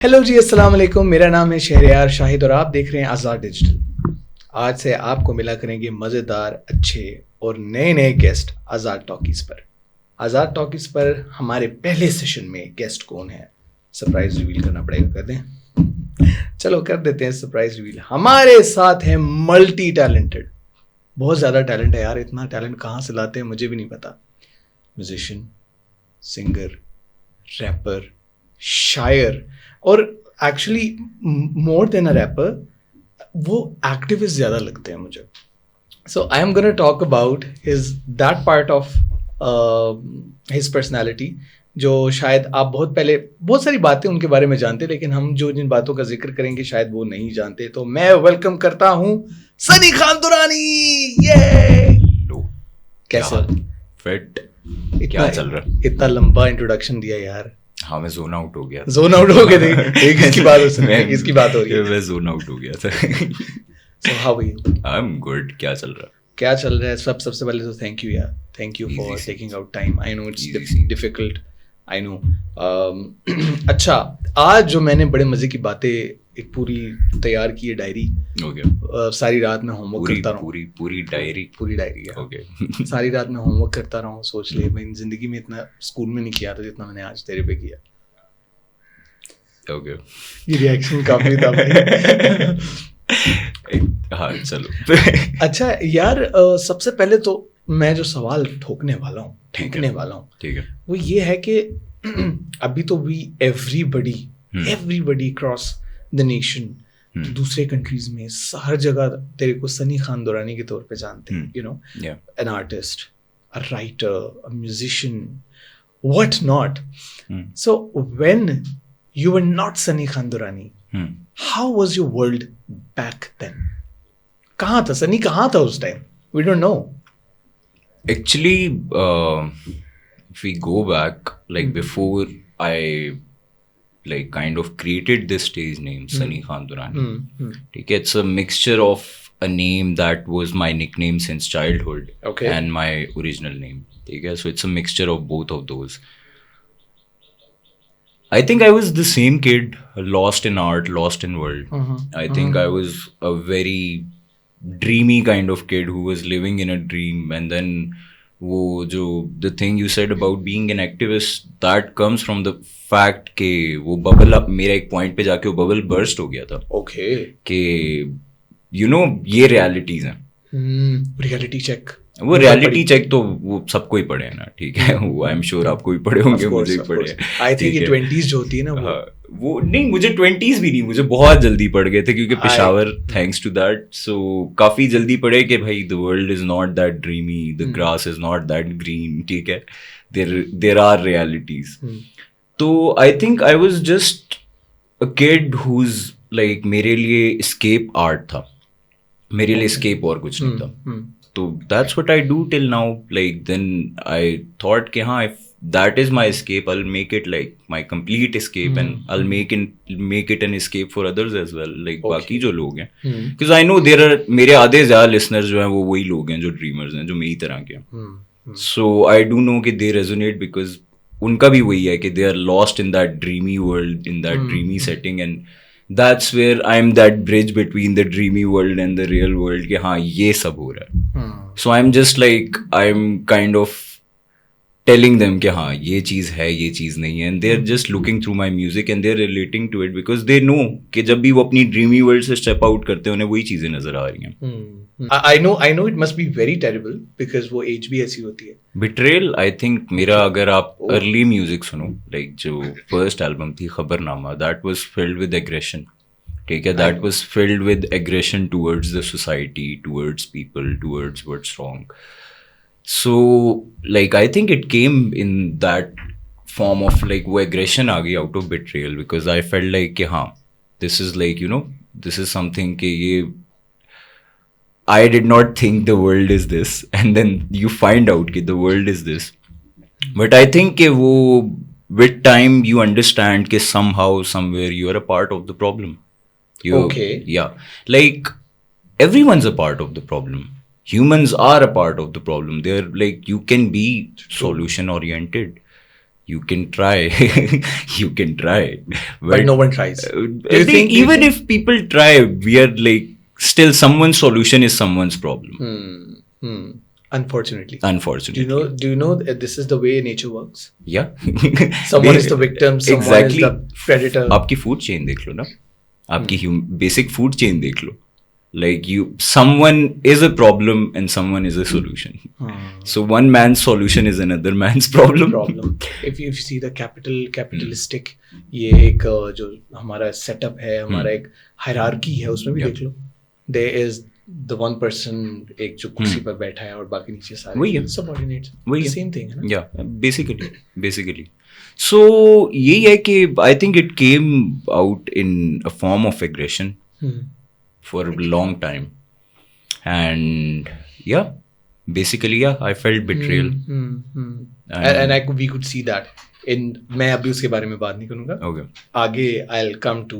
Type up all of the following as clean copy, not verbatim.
Hello जी, अस्सलाम वालेकुम। मेरा नाम है शहरयार शाहिद और आप देख रहे हैं आज़ाद डिजिटल। आज से आपको मिला करेंगे मज़ेदार, अच्छे और नए नए गेस्ट आज़ाद टॉकीज़ पर। आज़ाद टॉकीज़ पर हमारे पहले सेशन में गेस्ट कौन है, सरप्राइज रिवील करना पड़ेगा। कर दें? चलो कर देते हैं सरप्राइज रिवील। हमारे साथ है मल्टी टैलेंटेड, बहुत ज़्यादा टैलेंट है यार। इतना टैलेंट कहाँ से लाते हैं मुझे भी नहीं पता। म्यूजिशियन, सिंगर, रैपर, शायर और actually more than a rapper वो एक्टिविस्ट ज़्यादा लगते हैं मुझे। So I am gonna talk about his that part of his personality जो शायद आप बहुत पहले बहुत सारी बातें उनके बारे में जानते, लेकिन हम जो जिन बातों का जिक्र करेंगे शायद वो नहीं जानते। तो मैं वेलकम करता हूँ सनी खान दुरानी। ये कैसे फिट क्या चल रहा है? इतना लंबा इंट्रोडक्शन दिया यार। हाँ, मैं जोन आउट हो गया। जोन आउट हो गए थे। एक इसकी बात इसकी बात हो रही है। मैं जोन आउट हो गया था। So how are you? I'm good. क्या चल रहा है? क्या चल रहा है? सबसे पहले तो थैंक यू यार, thank you for taking out time. I know it's difficult, I know. अच्छा, आज जो मैंने बड़े मजे की बातें एक पूरी तैयार की है डायरी। ओके। सारी रात में होमवर्क करता रहा हूँ। पूरी डायरी है। ओके। सारी रात में होमवर्क करता रहा हूँ। सोच ले, मैं जिंदगी में इतना स्कूल में नहीं किया था जितना मैंने आज तेरे पे किया। ओके। ये रिएक्शन काफी था भाई। हाँ चलो। अच्छा यार, सबसे पहले तो मैं जो सवाल ठोकने वाला हूँ, ठेकने वाला हूँ, ठीक है, वो ये है कि अभी तो we everybody cross the nation, दूसरे कंट्रीज में हर जगह तेरे को सनी खान दुरानी के तौर पे जानते हैं। You know, an artist, a writer, a musician, what not. So when you were not Sunny Khan Durrani, how was your world back then? कहाँ था सनी, कहाँ था उस time? We don't know. Actually, if we go back, like before I like kind of created this stage name, Sunny Khan Durrani. ठीक है, it's a mixture of a name that was my nickname since childhood, okay, and my original name. ठीक है, so it's a mixture of both of those. I think I was the same kid, lost in art, lost in world. I think I was a very dreamy kind of kid who was living in a dream. And then the thing you said about being an activist, that comes from the fact कि वो bubble up मेरा एक point पे जाके वो bubble burst हो गया था. Okay. कि you know ये realities हैं. Reality check. वो रियलिटी चेक तो वो सबको ही पढ़े हैं ना, ठीक है, वो आई एम श्योर आपको भी पढ़े होंगे, मुझे भी पढ़े हैं। आई थिंक ये 20s जो होती है ना, वो नहीं, मुझे 20s भी नहीं, मुझे बहुत जल्दी पढ़ गए थे क्योंकि Peshawar, thanks to that, so काफी जल्दी पढ़े कि भाई the world is not that dreamy, the grass is not that green, ठीक है, देयर आर रियलिटीज। तो I think I was just a kid who like, मेरे लिए एस्केप आर्ट था, मेरे लिए एस्केप और कुछ नहीं था। So that's what I do till now. Like then I thought कि हाँ, if that is my escape, I'll make it like my complete escape, and I'll make it an escape for others as well. Like बाकी जो लोग हैं, because I know there are मेरे आधे ज़्यादा listeners जो हैं वो वही लोग हैं जो dreamers हैं, जो मेरी तरह के हैं। So I do know कि they resonate because उनका भी वही है कि they are lost in that dreamy world, in that dreamy setting, and that's where I'm that bridge between the dreamy world and the real world कि हाँ ये सब हो रहा है। So I'm just like, I'm kind of telling them कि हाँ ये चीज़ है, ये चीज़ नहीं है, and they're just looking through my music and they're relating to it because they know कि जब भी वो अपनी dreamy world से step out करते हैं उन्हें वही चीज़ें नजर आ रही हैं। I know it must be very terrible because वो age भी ऐसी होती है। Betrayal, I think मेरा अगर आप early music सुनो, like जो first album थी खबरनामा, that was filled with aggression, ठीक है, that was filled with aggression towards the society, towards people, towards what's wrong. So like I think it came in that form of like वो aggression आ गई out of betrayal because I felt like कि हाँ, this is like, you know, this is something कि ये I did not think the world is this, and then you find out कि the world is this. But I think कि वो with time you understand कि somehow, somewhere you are a part of the problem. Okay. Yeah. Like everyone's a part of the problem. Humans are a part of the problem. They're like, you can be solution oriented. you can try. You can try, But no one tries. I think even if people try, we are like still someone's solution is someone's problem. Unfortunately. Unfortunately. Do you know that this is the way nature works? Yeah. Someone is the victim, someone is the predator. आपकी food chain देख लो ना, आपकी basic food chain देख लो. Like someone is a problem and someone is a solution. So one man's solution is another man's problem. If you see the capitalistic ये एक जो हमारा setup है, हमारा एक hierarchy है, उसमें भी देख लो. There is the one person एक जो कुर्सी पर बैठा है और बाकी नीचे सारे subordinates. वही same thing है ना? Yeah, basically. So यही है कि I think it came out in a form of aggression for a long time, and yeah, basically I felt betrayal. And we could see that in मैं अभी उसके बारे में बात नहीं करूँगा. Okay. आगे I'll come to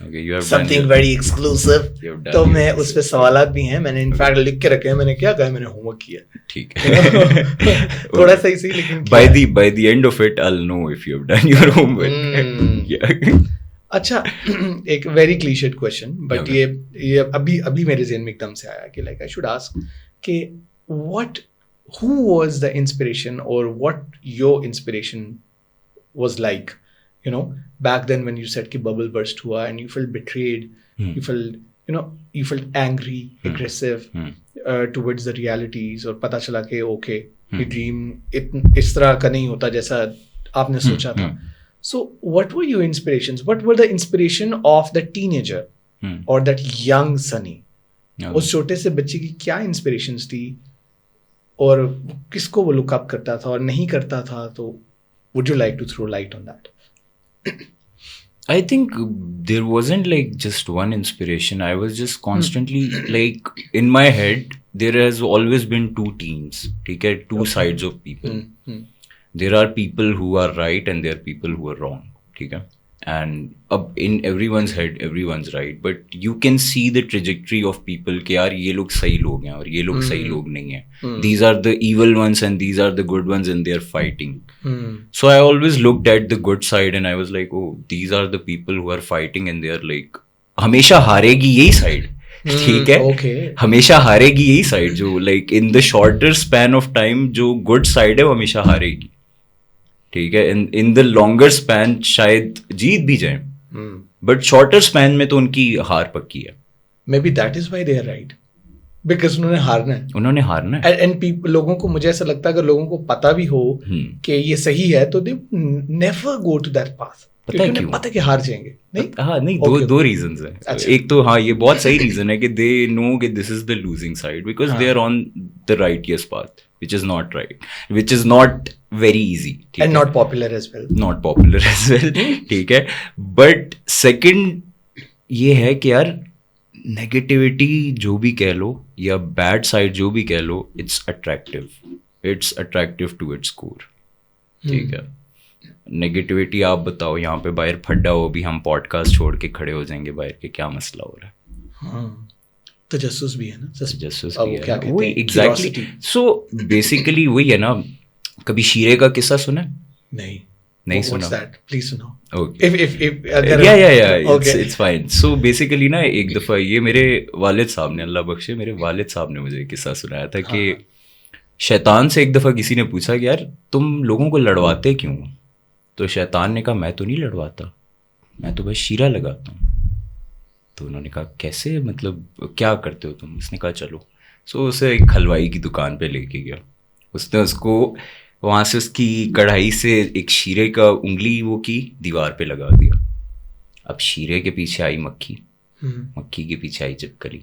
you have something very exclusive. तो मैं उस पे सवालात भी हैं, मैंने इनफैक्ट लिख के रखे हैं. मैंने क्या कहा, मैंने होमवर्क किया. ठीक है. थोड़ा सही लेकिन by the end of it I'll know if you have done your homework. Yeah. अच्छा, एक वेरी क्लीशेड क्वेश्चन, बट ये अभी मेरे ज़हन में एकदम से आया कि लाइक आई शुड आस्क कि who was the inspiration or what your inspiration was like, you know, back then when you said कि bubble burst हुआ and you felt betrayed, you felt angry, aggressive towards the realities, और पता चला कि okay, ये dream इस तरह का नहीं होता जैसा आपने सोचा था. So what were your inspirations? What were the inspiration of the teenager or that young Sunny? उस छोटे से बच्चे की क्या inspirations थी और किसको वो look up करता था और नहीं करता था? तो would you like to throw light on that? I think there wasn't like just one inspiration. I was just constantly like in my head there has always been two teams. ठीक है, two sides of people. There are people who are right and there are people who are wrong. ठीक है, and in everyone's head everyone's right, but you can see the trajectory of people कि यार ये लोग सही लोग हैं और ये लोग सही लोग नहीं हैं. These are the evil ones and these are the good ones and they are fighting. So I always looked at the good side and I was like, oh, these are the people who are fighting and they are like हमेशा हारेगी यही side. ठीक है, हमेशा हारेगी यही side जो like in the shorter span of time जो good side है वो हमेशा हारेगी. ठीक है, इन द लॉन्गर स्पैन शायद जीत भी जाए, बट शॉर्टर स्पैन में तो उनकी हार पक्की है. Maybe that is why they are right, because उन्होंने हारना है. एंड लोगों को, मुझे ऐसा लगता है अगर लोगों को पता भी हो कि ये सही है तो they never go to that path. पता है क्यों? पता कि हार जाएंगे. नहीं, दो रीजंस हैं. अच्छा. एक तो ये बहुत सही रीजन है कि दे नो कि this is the losing side because they are on the righteous path which is not right, which is not very easy, and not popular as well. ठीक है, but second ये है कि यार negativity जो भी कह लो या बैड साइड जो भी कह लो, it's attractive to its core. ठीक है, नेगेटिविटी आप बताओ, यहाँ पे बाहर फड्डा हो, भी हम पॉडकास्ट छोड़ के खड़े हो जाएंगे बाहर के, क्या मसला हो रहा है. तजस्सुस भी है ना, तजस्सुस भी है, वही एग्जैक्टली. सो बेसिकली वही है ना. कभी शीरे का किस्सा सुना? नहीं सुना. प्लीज सुनाओ. It's fine. सो बेसिकली ना एक दफा ये मेरे वालिद साहब ने, अल्लाह बख्शे, मेरे वालिद साहब ने मुझे किस्सा सुनाया था कि शैतान से एक दफा किसी ने पूछा कि यार तुम लोगों को लड़वाते क्यों? तो शैतान ने कहा मैं तो नहीं लड़वाता, मैं तो बस शीरा लगाता हूँ. तो उन्होंने कहा कैसे, मतलब क्या करते हो तुम? उसने कहा चलो. सो उसे एक हलवाई की दुकान पे लेके गया. उसने उसको वहाँ से उसकी कढ़ाई से एक शीरे का उंगली वो की दीवार पे लगा दिया. अब शीरे के पीछे आई मक्खी, मक्खी के पीछे आई छिपकली.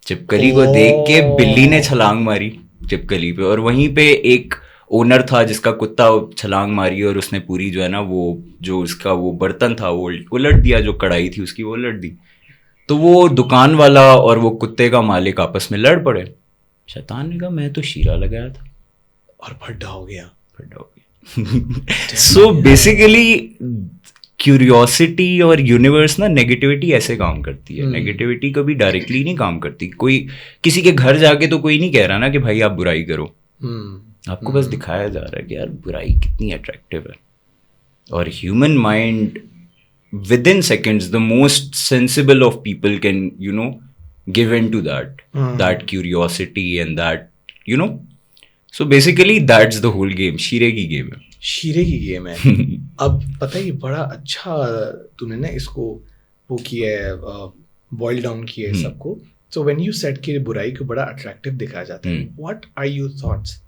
छिपकली को देख के बिल्ली ने छलांग मारी छिपकली पे, और वहीं पे एक ओनर था जिसका कुत्ता छलांग मारी और उसने पूरी जो है ना वो जो उसका वो बर्तन था वो उलट दिया, जो कढ़ाई थी उसकी वो उलट दी. तो वो दुकान वाला और वो कुत्ते का मालिक आपस में लड़ पड़े. शैतान ने कहा मैं तो शीरा लगाया था, और फड्डा हो गया. सो बेसिकली क्यूरियोसिटी और यूनिवर्स ना नेगेटिविटी ऐसे काम करती है. नेगेटिविटी कभी डायरेक्टली नहीं काम करती. कोई किसी के घर जाके तो कोई नहीं कह रहा ना कि भाई आप बुराई करो. आपको बस दिखाया जा रहा है कि यार बुराई कितनी अट्रैक्टिव है. और human mind within seconds the most sensible of people can give in to that curiosity and that so basically that's the whole game. शीरे की गेम है. शीरे की गेम है. अब पता है ये बड़ा अच्छा तूने ना इसको वो किया है, बॉइल डाउन किया है सबको. So when you said कि बुराई को बड़ा अट्रैक्टिव दिखाया जाता है, what are your thoughts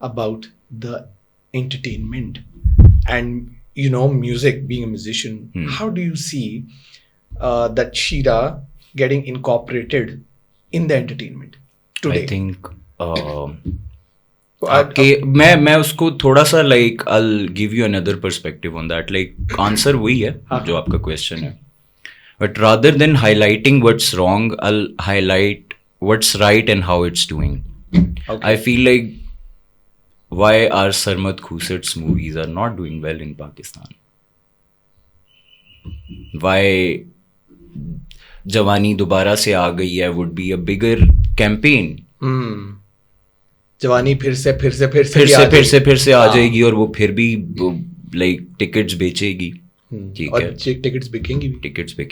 about the entertainment and music, being a musician? How do you see that Shira getting incorporated in the entertainment today? I think मैं उसको थोड़ा सा like I'll give you another perspective on that. Like answer वही है जो आपका question है. But rather than highlighting what's wrong, I'll highlight what's right and how it's doing. Okay. I feel like why our Sarmad Khusat's movies are not doing well in Pakistan. Why Jawani दोबारा से आ गई है would be a bigger campaign. जवानी फिर से आ जाएगी और वो फिर भी like tickets बेचेगी. ठीक है. टिकट्स बिकेंगी,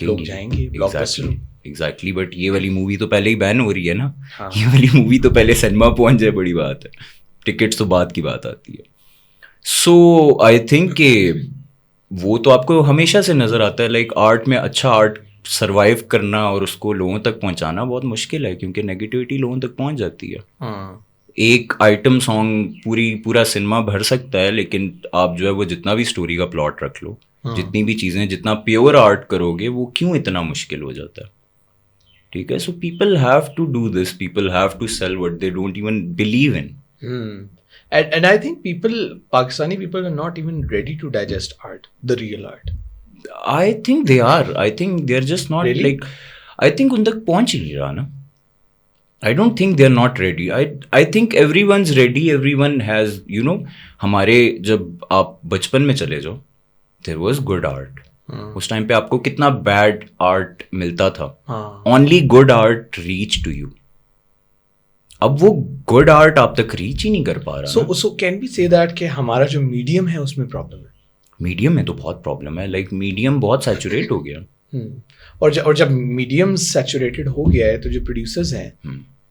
लोग जाएंगे, एग्जैक्टली. बट ये वाली मूवी तो पहले ही बैन हो रही है ना. ये वाली मूवी तो पहले सिनेमा पहुंच जाए, बड़ी बात है. टिकट्स तो बाद की बात आती है. सो आई थिंक कि वो तो आपको हमेशा से नजर आता है. लाइक आर्ट में अच्छा आर्ट सर्वाइव करना और उसको लोगों तक पहुंचाना बहुत मुश्किल है, क्योंकि नेगेटिविटी लोगों तक पहुंच जाती है. एक आइटम सॉन्ग पूरा सिनेमा भर सकता है, लेकिन आप जो है वो जितना भी स्टोरी का प्लॉट रख लो, जितनी भी चीजें, जितना प्योर आर्ट करोगे, वो क्यों इतना मुश्किल हो जाता है. ठीक है. So people have to do this, people have to sell what they don't even believe in. And I think Pakistani people are not even ready to digest art, the real art. I think they are. I think they're just not really? Like, I think उन तक पहुंच ही नहीं रहा ना. I don't think they're not ready. I think everyone's ready. Everyone has, हमारे जब आप बचपन में चले जाओ, there was good art. उस टाइम पे आपको कितना बैड आर्ट मिलता था. Only good art reached to you. अब वो गुड आर्ट आप तक रीच ही नहीं कर पा रहा. So can we say that कि हमारा जो मीडियम है उसमें प्रॉब्लम है? मीडियम में तो बहुत प्रॉब्लम है. लाइक मीडियम बहुत सैचुरेट हो गया. और जब मीडियम सैचुरेटेड हो गया है, तो जो प्रोड्यूसर्स हैं,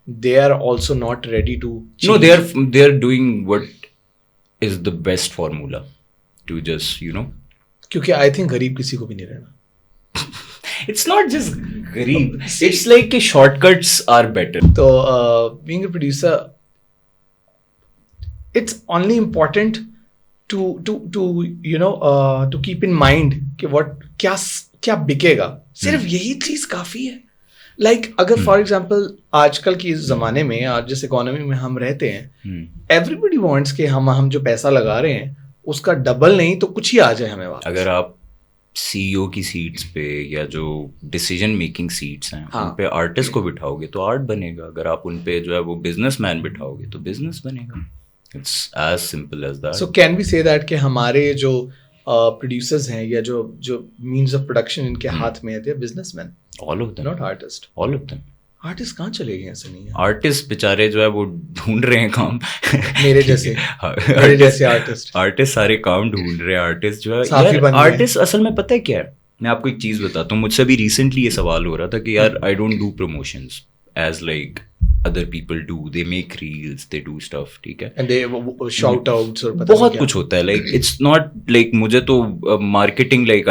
they are also not ready to change. No, they are doing what is the best formula to just क्योंकि I think गरीब किसी को भी नहीं रहना. It's not just गरीब. It's like shortcuts are better. तो being a producer, it's only important to keep in mind कि क्या बिकेगा. सिर्फ यही चीज काफी है. लाइक अगर फॉर एग्जाम्पल आजकल की इस जमाने में, आज जिस इकोनॉमी में हम रहते हैं, एवरीबडी वांट्स कि हम जो पैसा लगा रहे हैं उसका डबल नहीं तो कुछ ही आ जाए हमें वापस. अगर आप सीईओ की सीट्स पे या जो डिसीजन मेकिंग सीट्स हैं, उन पे आर्टिस्ट को बिठाओगे तो आर्ट बनेगा. अगर आप उन पे जो है वो बिजनेसमैन बिठाओगे तो बिजनेस बनेगा. It's as simple as that. So can we say that कि हमारे जो प्रोड्यूसर्स हैं या जो मीन्स ऑफ प्रोडक्शन इनके हाथ में है, they are businessman. All of them. Not artist. All of them. Artist कहाँ चले गए? ऐसा नहीं है. आर्टिस्ट बेचारे जो है वो ढूंढ रहे हैं काम. मेरे जैसे आर्टिस्ट सारे काम ढूंढ रहे हैं. आर्टिस्ट जो है, आर्टिस्ट असल में पता है क्या है, मैं आपको एक चीज बताता हूँ. मुझसे भी रिसेंटली ये सवाल हो रहा था कि यार I don't do promotions as like other people do. They make reels, they do stuff. ठीक है. And they shout outs और बहुत कुछ होता है. Like it's not like मुझे तो marketing like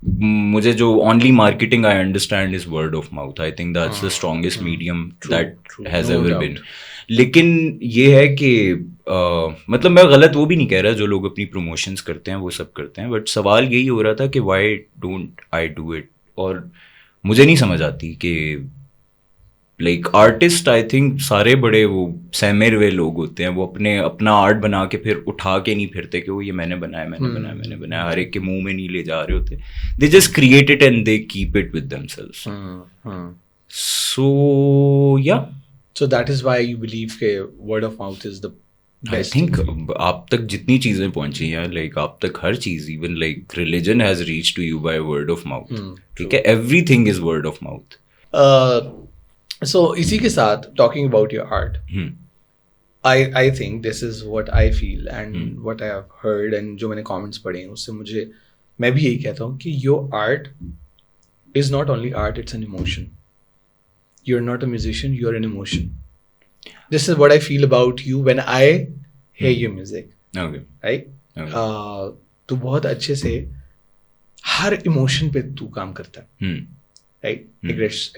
मुझे जो only marketing I understand is word of mouth. I think that's the strongest medium that has ever been. लेकिन ये है कि मतलब मैं गलत वो भी नहीं कह रहा, जो लोग अपनी प्रमोशंस करते हैं वो सब करते हैं, बट सवाल यही हो रहा था कि why don't I do it. और मुझे नहीं समझ आती कि लाइक आर्टिस्ट, आई थिंक सारे बड़े वो सैमेर वे लोग होते हैं, वो अपना आर्ट बना के फिर उठा के नहीं फिरते कि वो ये मैंने बनाया, हर एक के मुंह में नहीं ले जा रहे होते. They just create it and they keep it with themselves. So या so that is why you believe के word of mouth is the I think आप तक जितनी चीजें पहुंची हैं, लाइक आप तक हर चीज, even like religion has reached to you by word of mouth. ठीक है. Everything is word of mouth. So इसी के साथ talking about your art, I think this is what I feel and what I have heard and जो मैंने comments पढ़े हैं उससे मुझे मैं भी यही कहता हूँ कि your art is not only art, it's an emotion. You're not a musician, you're an emotion. This is what I feel about you when I hear your music. Okay. Right? Okay. तू बहुत अच्छे से हर emotion पे तू काम करता है. Right?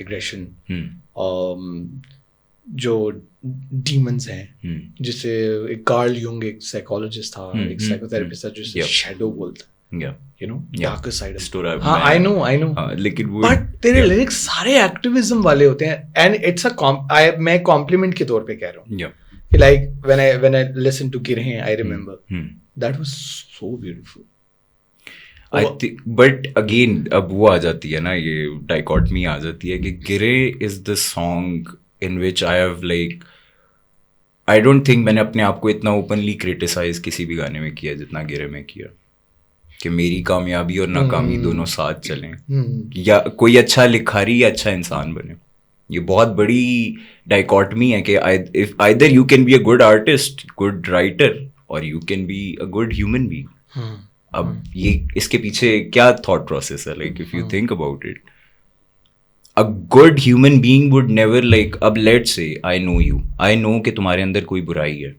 Aggression. जो डीमंस हैं जिसे एक कार्ल यूंग एक साइकोलॉजिस्ट था एक साइकोथेरेपिस्ट था जिसे शैडो बोलता है you know darker side story. हाँ आई नो लेकिन वो बट तेरे लिरिक्स सारे एक्टिविज्म वाले होते हैं एंड इट्स अ मैं कॉम्प्लीमेंट के तौर पे कह रहा हूँ कि like when I listen to Girhein I remember that was so beautiful. I think, but again अब वो आ जाती है ना ये डाइकोटमी आ जाती है कि गिरे is the song in which I have like I don't think मैंने अपने आप को इतना ओपनली क्रिटिसाइज किसी भी गाने में किया जितना गिरे में किया कि मेरी कामयाबी और नाकामी दोनों साथ चलें या कोई अच्छा लिखारी या अच्छा इंसान बने. ये बहुत बड़ी डाइकोटमी है कि either you can be a good artist, good writer or you can be a good human being. अब ये इसके पीछे क्या thought process है like if you think about it. A good human being would never like अब let's say I know कि तुम्हारे अंदर कोई बुराई है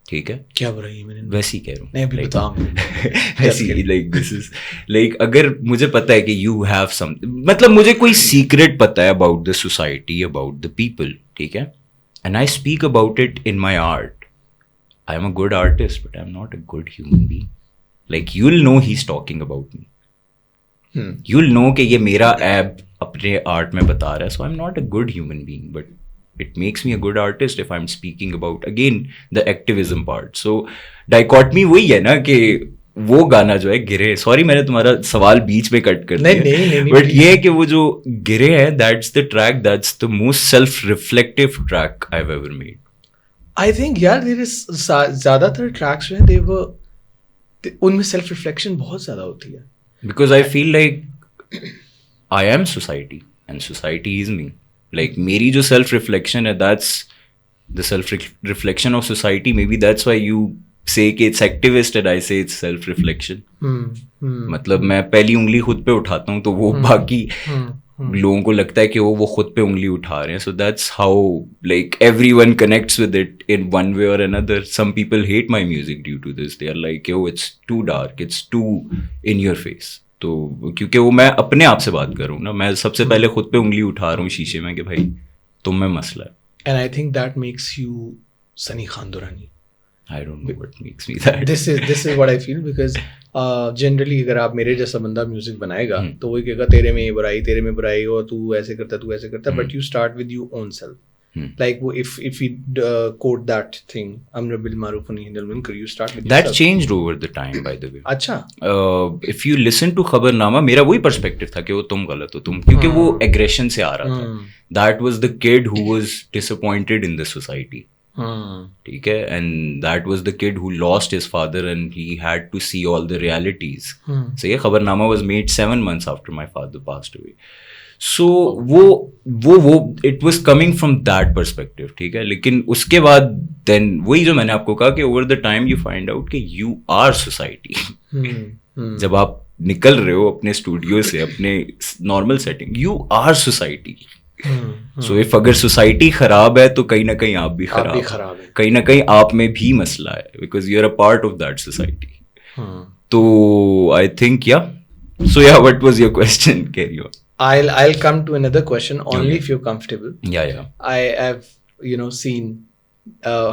ठीक है क्या बुराई है मैंने वैसे ही कह रहा हूँ नहीं अभी बता ऐसी like this is like अगर मुझे पता है कि you have some मतलब मुझे कोई secret पता है about the society about the people ठीक है and I speak about it in my art. I am a good artist but I am not a good human being. Like you'll know he's talking about me. You'll know कि ये मेरा app अपने art में बता रहा है so I'm not a good human being but it makes me a good artist if I'm speaking about again the activism part. So dichotomy वही है ना कि वो गाना जो है गिरे सॉरी मैंने तुम्हारा सवाल बीच में कट कर दिया बट ये है कि वो जो गिरे है that's the track that's the most self-reflective track I've ever made. I think यार there is ज़्यादातर tracks जो हैं उनमें self reflection बहुत ज़्यादा होती है because I feel like I am society and society is me. Like मेरी जो self reflection है that's the self reflection of society. Maybe that's why you say कि it's activist and I say it's self reflection. मतलब मैं पहली उंगली खुद पे उठाता हूँ तो वो बाकी लोगों को लगता है कि वो खुद पे उंगली उठा रहे हैं. So that's how like everyone connects with it in one way or another. Some people hate my music due to this. They are like yo it's too dark, it's too in your face. तो क्योंकि वो मैं अपने आप से बात करूँ ना मैं सबसे पहले खुद पे उंगली उठा रहा हूँ शीशे में कि भाई तुम में मसला है. And I think that makes you Sunny Khan Durrani. I don't know what makes me that. This is what I feel because generally अगर आप मेरे जैसा बंदा म्यूजिक बनाएगा तो वही कहेगा तेरे में ये बुराई और तू ऐसे करता but you start with your own self. Like if we quote that thing Amr bil Maruf nahi Hindal Munkar you start with that yourself. Changed over the time by the way. अच्छा if you listen to खबरनामा मेरा वही perspective था कि वो तुम गलत हो तुम क्योंकि वो एग्रेशन से आ रहा था. That was the kid who was disappointed in the society. ठीक है and that was the kid who lost his father and he had to see all the realities. So ये खबरनामा was made 7 months after my father passed away. So वो it was coming from that perspective ठीक है लेकिन उसके बाद then वही जो मैंने आपको कहा कि over the time you find out कि you are society. जब आप निकल रहे हो अपने स्टूडियो से अपने normal setting you are society. So if अगर सोसाइटी खराब है तो कहीं ना कहीं आप भी खराब है कहीं ना कहीं आप में भी मसला है because you are a part of that society. तो I think so what was your question? Carry on. I'll come to another question only if you're comfortable. Yeah. I have seen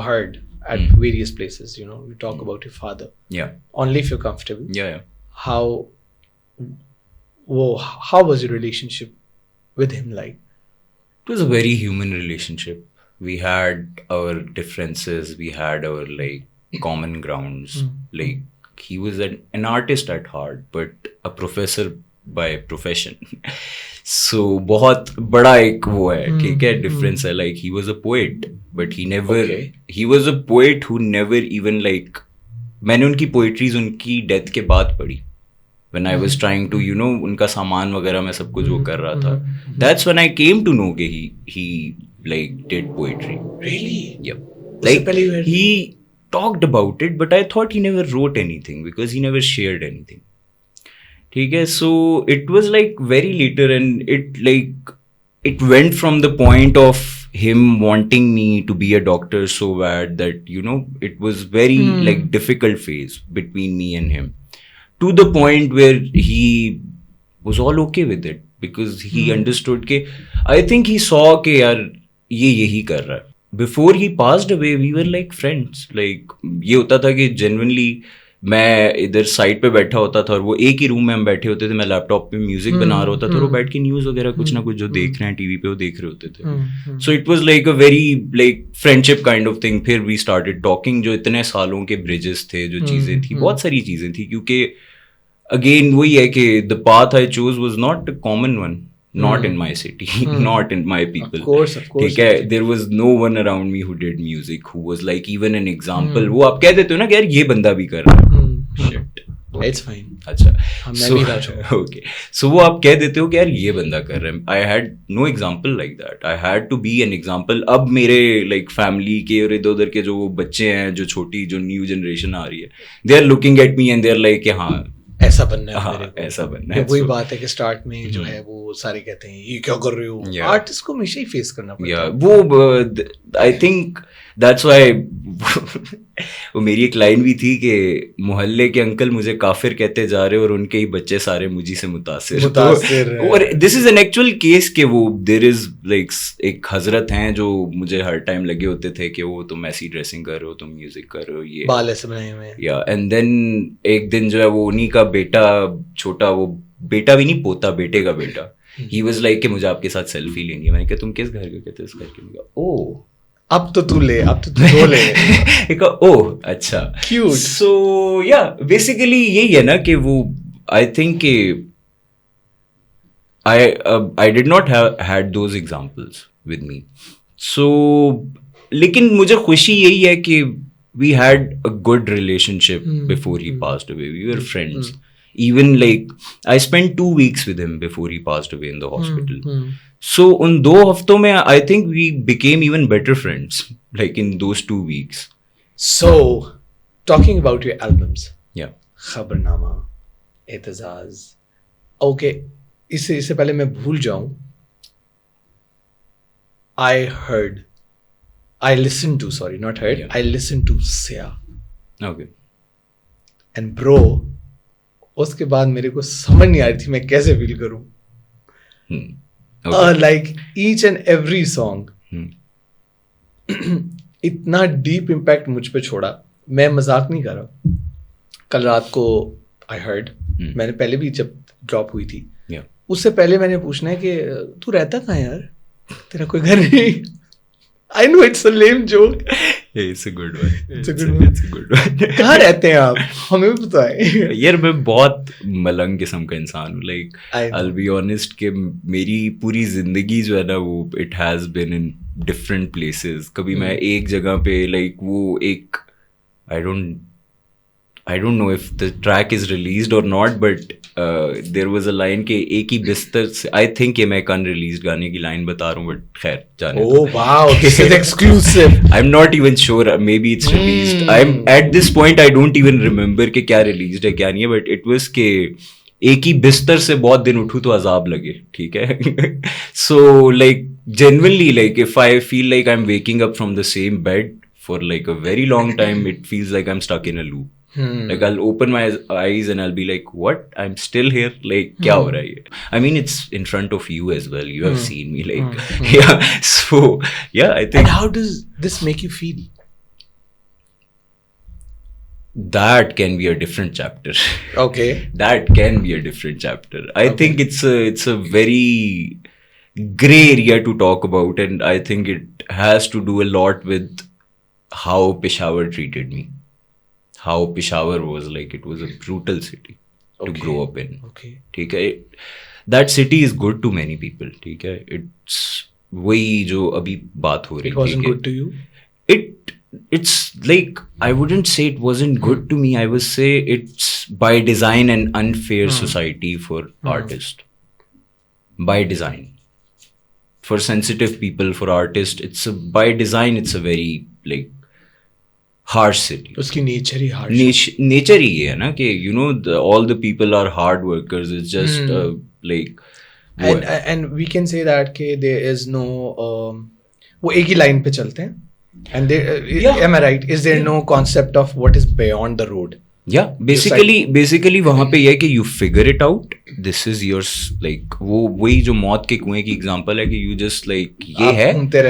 heard at various places you talk about your father. Yeah. Only if you're comfortable. Yeah. How was your relationship with him like? It was a very human relationship. We had our differences. We had our like common grounds. Like he was an artist at heart, but a professor by profession. So बहुत बड़ा एक वो है ठीक है difference है like he was a poet but he was a poet who never even like मैंने उनकी poetries उनकी death के बाद पढ़ी when I was trying to उनका सामान वगैरह मैं सब कुछ वो कर रहा था. That's when I came to know कि he like did poetry. Really? Yep. Like पहले you had- he talked about it, but I thought he never wrote anything because he never shared anything. ठीक है, so it was like very later, and it went from the point of him wanting me to be a doctor so bad that it was very like difficult phase between me and him, to the point where he was all okay with it because he understood ke I think he saw ke yaar ये यही कर रहा है. Before he passed away, we were like friends. Like ये होता था कि genuinely मैं इधर साइड पे बैठा होता था और वो एक ही रूम में हम बैठे होते थे. मैं लैपटॉप पे म्यूजिक बना रहा होता था और वो बैठ के न्यूज वगैरह कुछ ना कुछ जो देख रहे हैं टीवी पे वो देख रहे होते थे. So it was like a very like friendship kind of thing. फिर वी स्टार्टेड टॉकिंग. जो इतने सालों के ब्रिजेस थे, जो चीजें थी, बहुत सारी चीजें थी. क्योंकि अगेन वही है कि the path I choose was not a common one. Not in my city, not in my people. Of course. ठीक है, there was no one around me who did music, who was like even an example. वो आप कह देते हो ना कि यार ये बंदा भी कर रहा है. Shit. It's fine. अच्छा, मैं भी था जो. Okay. So वो आप कह देते हो कि यार ये बंदा कर रहा है. I had no example like that. I had to be an example. अब मेरे like family के और इधर उधर के जो बच्चे हैं, जो छोटी जो न्यू जनरेशन आ रही है, they are looking at me and they are like कि हाँ ऐसा बनना है मेरे को. ऐसा बनना है. वही बात है कि स्टार्ट में जो है वो सारे कहते हैं ये क्या कर रहे हो. आर्टिस्ट को हमेशा ही फेस करना पड़ता है. वो आई थिंक दैट्स व्हाई वो मेरी एक लाइन भी थी कि मोहल्ले के अंकल मुझे काफिर कहते जा रहे और उनके ही बच्चे सारे मुझी से मुतासिर. और this is an actual case कि वो देयर इज लाइक एक हजरत हैं जो मुझे हर टाइम लगे होते थे कि वो तुम ऐसी ड्रेसिंग कर रहे हो, तुम म्यूजिक कर रहे हो, ये बाल ऐसे बनाए हुए हैं. या एंड देन एक दिन जो है वो उन्हीं का बेटा, छोटा, वो बेटा भी नहीं पोता, बेटे का बेटा, ही वाज लाइक कि मुझे आपके साथ सेल्फी लेनी है. मैंने कहा तुम किस घर के? कहते इस घर के. ओ अब तो तू ले, अब तो तू दो ले. एक ओह अच्छा, क्यूट. सो या बेसिकली यही है ना कि वो आई थिंक कि I did not had those examples with me. So लेकिन मुझे खुशी यही है कि we had a good relationship before he passed away. We were friends. Even like I spent 2 weeks with him before he passed away in the hospital. So उन 2 हफ्तों में I think we became even better friends, like in those 2 weeks. So talking about your albums, Yeah. Khabarnama, Aitzaz. Okay, इससे पहले मैं भूल जाऊं, I listened to, sorry, not heard, Yeah. I listened to Sia. Okay. And bro, उसके बाद मेरे को समझ नहीं आ रही थी मैं कैसे फील करूं. Okay. Like each and every song इतना डीप इम्पैक्ट मुझ पे छोड़ा. मैं मजाक नहीं कर रहा. कल रात को आई हर्ड, मैंने पहले भी जब ड्रॉप हुई थी, Yeah. उससे पहले मैंने पूछना है कि तू रहता कहाँ है यार, तेरा कोई घर नहीं. I know it's a lame joke. Yeah, it's a good one. It's a good one. It's a good one. कहाँ रहते हैं आप, हमें भी पता है. यार मैं बहुत मलंग किस्म का इंसान हूँ. Like I know. I'll be honest कि मेरी पूरी जिंदगी जो है ना वो it has been in different places. कभी मैं एक जगह पे लाइक वो एक I don't know if the track is released or not, but there was a line के एक ही बिस्तर से, I think ये मैं एक unreleased गाने की लाइन बता रहा हूँ, but खैर जाने दो. Oh wow, this is exclusive. I'm not even sure. Maybe it's released. I'm at this point I don't even remember कि क्या released है क्या नहीं है. But it was कि एक ही बिस्तर से बहुत दिन उठूं तो अजाब लगे. ठीक है. So like genuinely like if I feel like I'm waking up from the same bed for like a very long time, it feels like I'm stuck in a loop. Like I'll open my eyes and I'll be like, what? I'm still here? Like क्या हो रहा है ये? I mean it's in front of you as well. You have seen me like yeah. So yeah, I think And how does this make you feel? that can be a different chapter. Okay. That can be a different chapter. I think it's a very gray area to talk about, and I think it has to do a lot with how Peshawar treated me. How Peshawar was like, it was a brutal city to Okay. grow up in. Okay. ठीक है. That city is good to many people. ठीक है. It's वही जो अभी बात हो रही It wasn't ठीक है. good to you? It's like I wouldn't say it wasn't good to me. I would say it's by design an unfair society for artists. By design. For sensitive people, for artists, by design it's a very like harsh city. उसकी nature ही harsh nature ही है ना कि you know all the people are hard workers. It's just like and we can say that कि there is no वो एक ही line पे चलते हैं and there am I right, is there no concept of what is beyond the road? Yeah, basically वहाँ पे ये है कि you figure it out. This is yours, like वही जो मौत के कुएं की एग्जांपल है कि you just like ये है,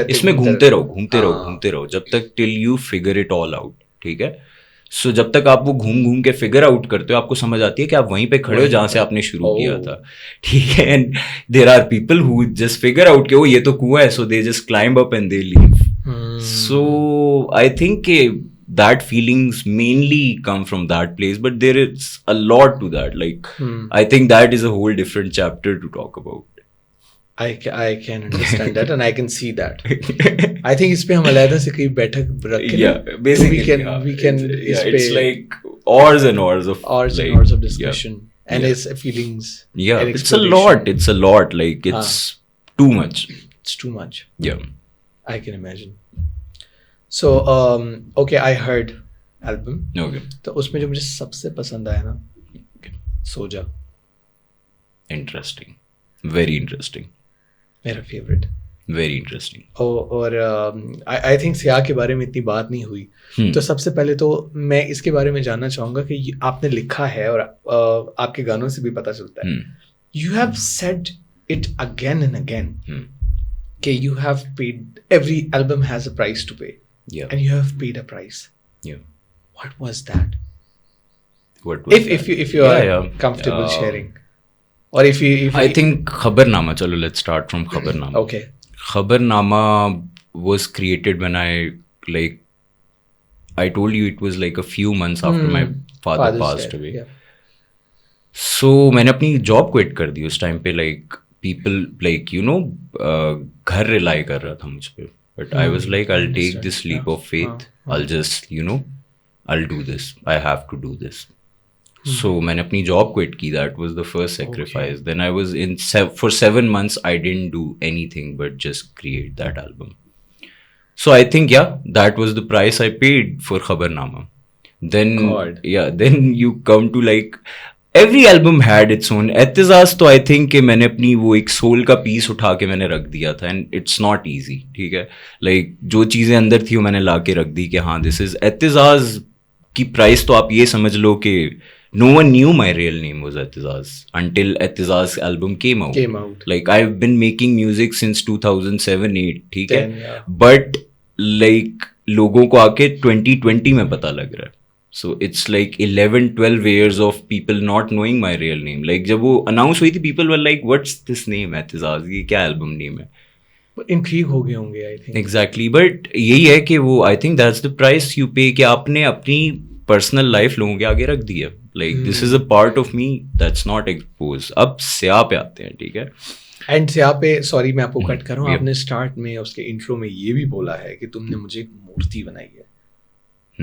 इसमें घूमते रहो जब तक till you figure it all out. ठीक है. So जब तक आप वो घूम के फिगर आउट करते हो, आपको समझ आती है कि आप वहीं पे खड़े हो जहाँ से आपने शुरू किया था. ठीक है. And there are people who just figure out कि वो ये तो कुआं है, so they just climb up and they leave. So I think that feelings mainly come from that place, but there is a lot to that. Like I think that is a whole different chapter to talk about. I can understand that and I can see that. I think इस पे हम अलग से कई बैठक रख के basically we can it's like hours and hours of discussion and it's feelings. Yeah, it's a lot. Like it's too much. It's too much. Yeah, I can imagine. So okay, I heard album. Okay. तो उसमें जो मुझे सबसे पसंद आया ना, सोजा. Interesting. Very interesting. मेरा favourite. Very interesting. और आई थिंक सिया के बारे में इतनी बात नहीं हुई. तो सबसे पहले तो मैं इसके बारे में जानना चाहूँगा कि आपने लिखा है और आपके गानों से भी पता चलता है. You have said it again and again कि you have paid, every album has a price to pay. Yeah. And you have paid a price. Yeah. What was that? What was that? If you are comfortable sharing. Or if I think Khabarnama. Chalo, let's start from Khabarnama. Okay. Khabarnama was created when I told you it was like a few months after my father passed away. Yeah. So मैंने अपनी job quit कर दी उस time पे. Like people like you know घर rely कर रहा था मुझ पे. But I was like, I'll take this leap of faith. I'll just, you know, I'll do this. I have to do this. So मैंने अपनी job quit की. That was the first sacrifice. Okay. Then I was for 7 months, I didn't do anything but just create that album. So I think, yeah, that was the price I paid for Khabarnama. Then, then you come to like, every album had its own. एतिज़ाज़ तो I think कि मैंने अपनी वो एक soul का piece उठा के मैंने रख दिया था. And it's not easy. ठीक है. Like जो चीज़ें अंदर थी वो मैंने ला के रख दी कि हाँ this is एतिज़ाज़ की प्राइस. तो आप ये समझ लो कि no one knew my real name was एतिज़ाज़ until एतिज़ाज़ album came out. Like I've been making music since 2007-8. ठीक है. But like लोगों को आके 2020 में पता लग रहा है. So it's like 11-12 years of people not knowing my real name. Like जब वो announce हुई थी, people were like, what's this name एतिज़ाज़? ये क्या album name है? Intrigue हो गए होंगे I think. Exactly. But यही है कि वो I think that's the price you pay कि आपने अपनी personal life लोगों के आगे रख दी है. Like this is a part of me that's not exposed. अब स्या पे आते हैं. ठीक है. एंड सिया पे सॉरी मैं आपको कट कर रहा हूँ. आपने स्टार्ट में उसके इंट्रो में ये भी बोला है कि तुमने मुझे एक मूर्ति बनाई है.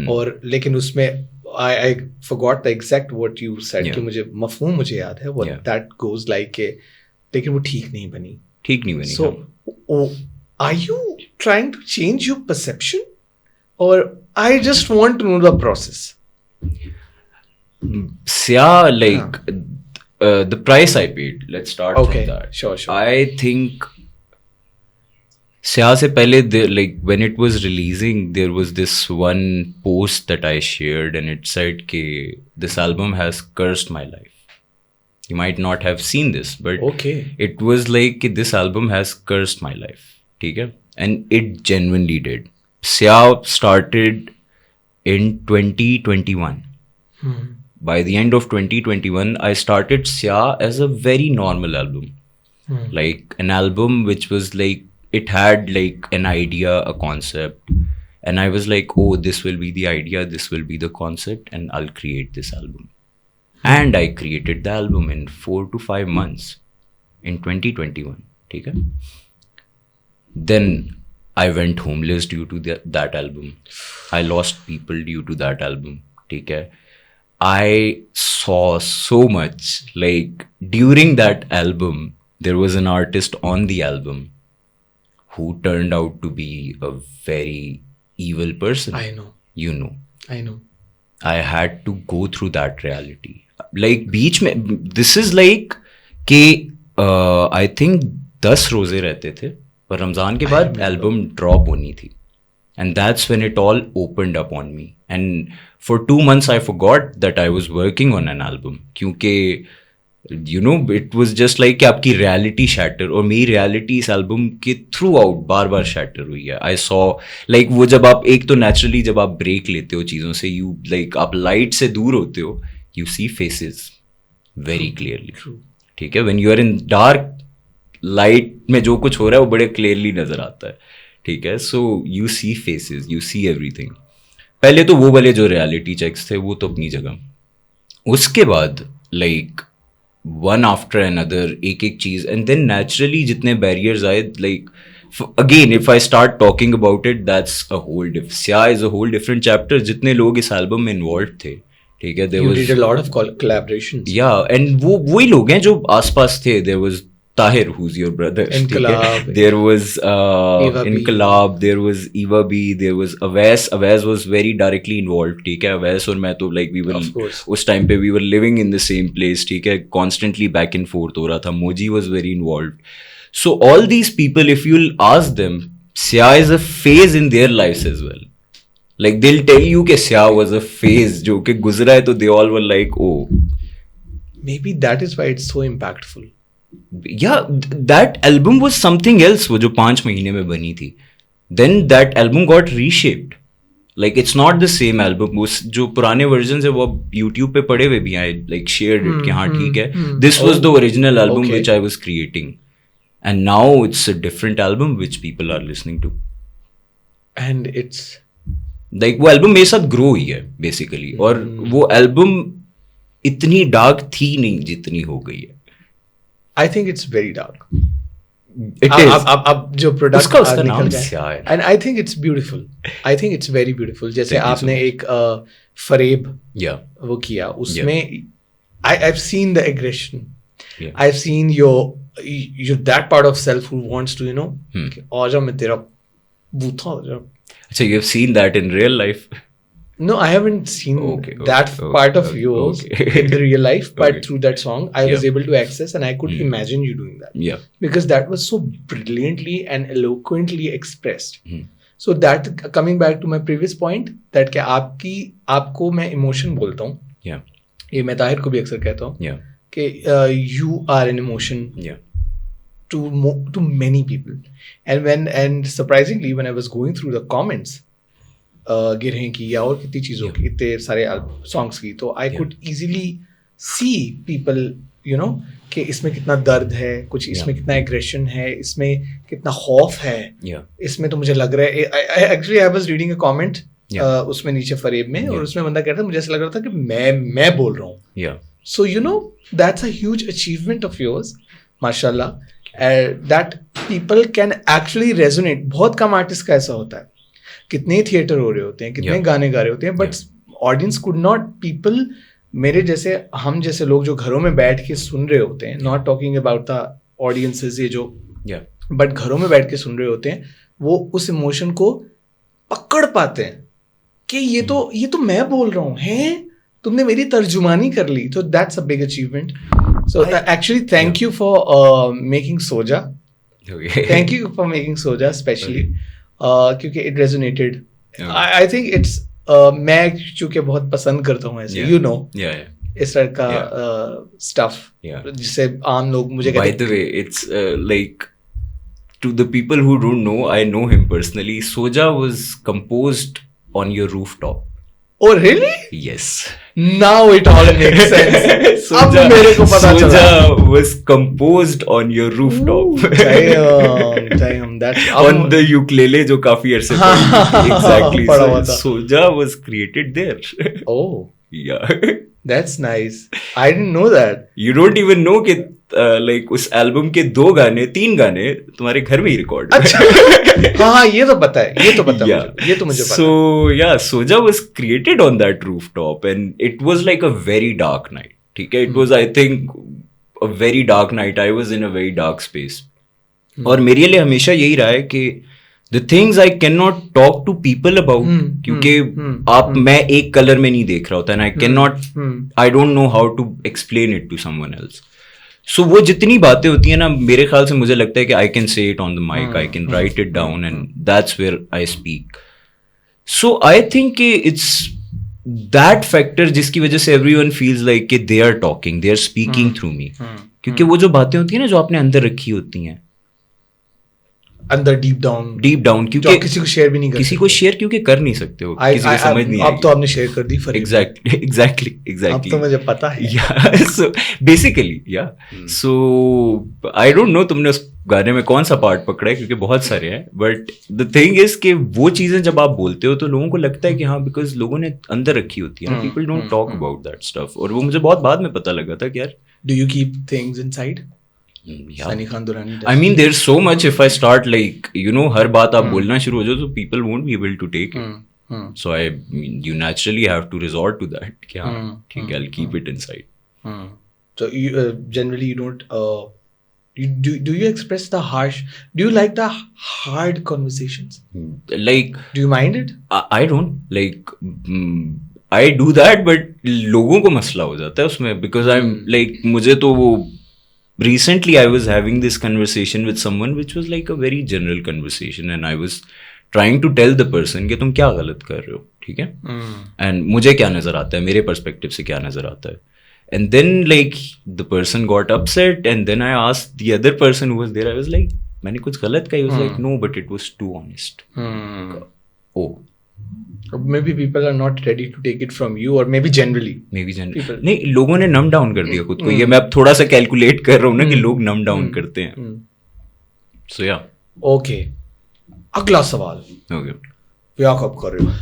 और लेकिन उसमें I forgot the exact what you said कि मुझे मफ़हूम मुझे याद है what that goes like के लेकिन वो ठीक नहीं बनी. So are you trying to change your perception or I just want to know the process? Yeah, like the price I paid. Let's start from that. Sure. I think Sya se pehle, like when it was releasing, there was this one post that I shared and it said कि this album has cursed my life. You might not have seen this, but it was like कि this album has cursed my life. ठीक है? And it genuinely did. Sya started in 2021. By the end of 2021, I started Sya as a very normal album. Like an album which was like, it had like an idea, a concept, and I was like, oh, this will be the idea, this will be the concept, and I'll create this album. And I created the album in 4 to 5 months in 2021. Okay? Then I went homeless due to that album. I lost people due to that album. Okay? I saw so much. Like during that album, there was an artist on the album who turned out to be a very evil person. I know. You know. I know. I had to go through that reality. Like बीच में this is like कि I think 10 रोजे रहते थे पर रमज़ान के बाद album drop होनी थी. And that's when it all opened up on me. And for 2 months I forgot that I was working on an album. क्योंकि you know it was just like कि आपकी reality shatter और मेरी reality इस album के throughout बार बार shatter हुई है. I saw like वो जब आप एक तो naturally जब आप break लेते हो चीज़ों से you like आप light से दूर होते हो you see faces very clearly. ठीक है. When you are in dark light में जो कुछ हो रहा है वो बड़े clearly नज़र आता है. ठीक है. So you see faces, you see everything. पहले तो वो वाले जो reality checks थे वो तो अपनी जगह. उसके बाद like one after another एक एक चीज़ and then naturally जितने barriers आए like again if I start talking about it that's a whole Sya is a whole different chapter. जितने लोग इस album में involved थे. ठीक है. You did a lot of collaborations. Yeah and वो वही लोग हैं जो आसपास थे. There was Tahir, who's your brother. Inqilab. There was Inqilab, there was Eva B, there was Awais. Awais was very directly involved. ठीक है. Awais और मैं तो like we were उस time पे we were living in the same place. ठीक है. Constantly back and forth हो रहा था. Moji was very involved. So all these people, if you'll ask them, Sya is a phase in their lives as well. Like they'll tell you कि Sya was a phase जो कि गुजरा है तो they all were like oh. Maybe that is why it's so impactful. Yeah, that album was something else वो जो 5 महीने में बनी थी. Then that album got reshaped. Like it's not the same album. उस जो पुराने versions है वो YouTube पे पड़े हुए भी हैं. Like shared it कि हाँ ठीक है. This was the original album which I was creating. And now it's a different album which people are listening to. And it's like वो album मेरे साथ grow हुई है basically. और वो album इतनी dark थी नहीं जितनी हो गई है. I think it's very dark. It is. अब जो प्रोडक्ट उसका नाम क्या है? And I think it's beautiful. I think it's very beautiful. जैसे आपने एक फरेब वो किया उसमें I've seen the aggression. I've seen your that part of self who wants to आजा मैं तेरा बूथा हो जाऊं. अच्छा, you've seen that in real life? No, I haven't seen that part of yours in the real life, but through that song, I was able to access and I could imagine you doing that. Yeah. Because that was so brilliantly and eloquently expressed. So that, coming back to my previous point, that कि आपको मैं emotion बोलता हूँ. Yeah. ये मैं ताहिर को भी अक्सर कहता हूँ. Yeah. कि you are an emotion. Yeah. To many people. And surprisingly, when I was going through the comments, गिरहें की या और कितनी चीज़ों की इतने सारे सॉन्ग्स की तो I could easily see people कि इसमें कितना दर्द है, कुछ इसमें कितना एग्रेशन है, इसमें कितना खौफ है. इसमें तो मुझे लग रहा है actually I was reading a comment उसमें नीचे फरेब में और उसमें बंदा कहता मुझे ऐसा लग रहा था कि मैं बोल रहा हूँ. So that's a huge achievement of yours माशाल्लाह, that people can actually resonate. बहुत कम आर्टिस्ट का ऐसा होता है. कितने थिएटर हो रहे होते हैं, कितने गाने गा रहे होते हैं, but audience could not, people मेरे जैसे हम जैसे लोग जो घरों में बैठ के सुन रहे होते हैं, not talking about the audiences ये जो बट घरों में बैठ के सुन रहे होते हैं, वो उस इमोशन को पकड़ पाते हैं कि ये तो मैं बोल रहा हूँ, हैं तुमने मेरी तर्जुमानी कर ली. तो that's a big achievement. So actually thank you for making Souza. Thank you for making Souza specially क्योंकि it resonated. I think it's मैं चूंकि बहुत पसंद करता हूँ ऐसे इस तरह का स्टफ जिससे आम लोग मुझे by the way it's like to the people who don't know, I know him personally. Soja was composed on your rooftop. Oh really? Yes. Now it all makes sense. अब मेरे को पता चला. Soja was composed on your rooftop. Damn, that's on the ukulele जो काफी अरसे exactly. So Soja was created there. Oh. Yeah. That's nice. I didn't know that. You don't even know कि like उस एल्बम के 3 गाने तुम्हारे घर में ही रिकॉर्ड. अच्छा. हाँ ये तो पता है, ये तो मुझे पता है. So yeah, Soja was created on that rooftop and it was like a very dark night. ठीक है, it was I think a very dark night. I was in a very dark space. और मेरे लिए हमेशा यही रहा है कि The things I cannot talk to people about, क्योंकि मैं एक कलर में नहीं देख रहा होता, and I cannot, I don't know how to explain it to someone else. So वो जितनी बातें होती है ना, मेरे ख्याल से मुझे लगता है कि I can say it on the mic, I can write it down, and that's where I speak. So I think it's that factor जिसकी वजह से everyone feels like कि they are talking, they are speaking through me. क्योंकि वो जो बातें होती है ना, जो आपने अंदर रखी होती हैं, अंदर डीप डाउन, क्योंकि किसी को शेयर भी नहीं कर किसी को शेयर क्योंकि कर नहीं सकते हो, किसी को समझ नहीं अब तो आपने शेयर कर दी फरीद। exactly अब तो मुझे पता है। yeah, so basically yeah, so I don't know तुमने उस गाने में कौन सा पार्ट पकड़ा है, क्योंकि बहुत सारे हैं, बट द थिंग इज कि वो चीजें जब आप बोलते हो तो लोगों को लगता है कि हाँ, बिकॉज लोगों ने अंदर रखी होती है ना, people don't talk about that stuff, और वो मुझे बहुत बाद में पता लगा था कि यार, do you keep things inside? Yeah. Sunny Khan Durrani I mean, there's so much. If I start like, you know, हर बात आप बोलना शुरू हो जाओ तो people won't be able to take it. So you naturally have to resort to that. कि हाँ, ठीक है, I'll keep it inside. So you generally you don't do you express the harsh? Do you like the hard conversations? Like, do you mind it? I don't like. I do that, but लोगों को मसला हो जाता है उसमें, because I'm like, मुझे तो वो recently I was having this conversation with someone which was like a very general conversation, and I was trying to tell the person कि तुम क्या गलत कर रहे हो, ठीक है, and मुझे क्या नजर आता है, मेरे पर्सपेक्टिव से क्या नजर आता है, and then like the person got upset, and then I asked the other person who was there, I was like, मैंने कुछ गलत कहा? He was like, no, but it was too honest. Oh, maybe people are not ready to take it from you, or maybe generally people. नहीं, लोगों ने नम down कर दिया खुद को। ये मैं अब थोड़ा सा कैलकुलेट कर रहा हूँ ना कि लोग नम डाउन करते हैं। So yeah. Okay. अगला सवाल। Okay. क्या कब कर रहे हो?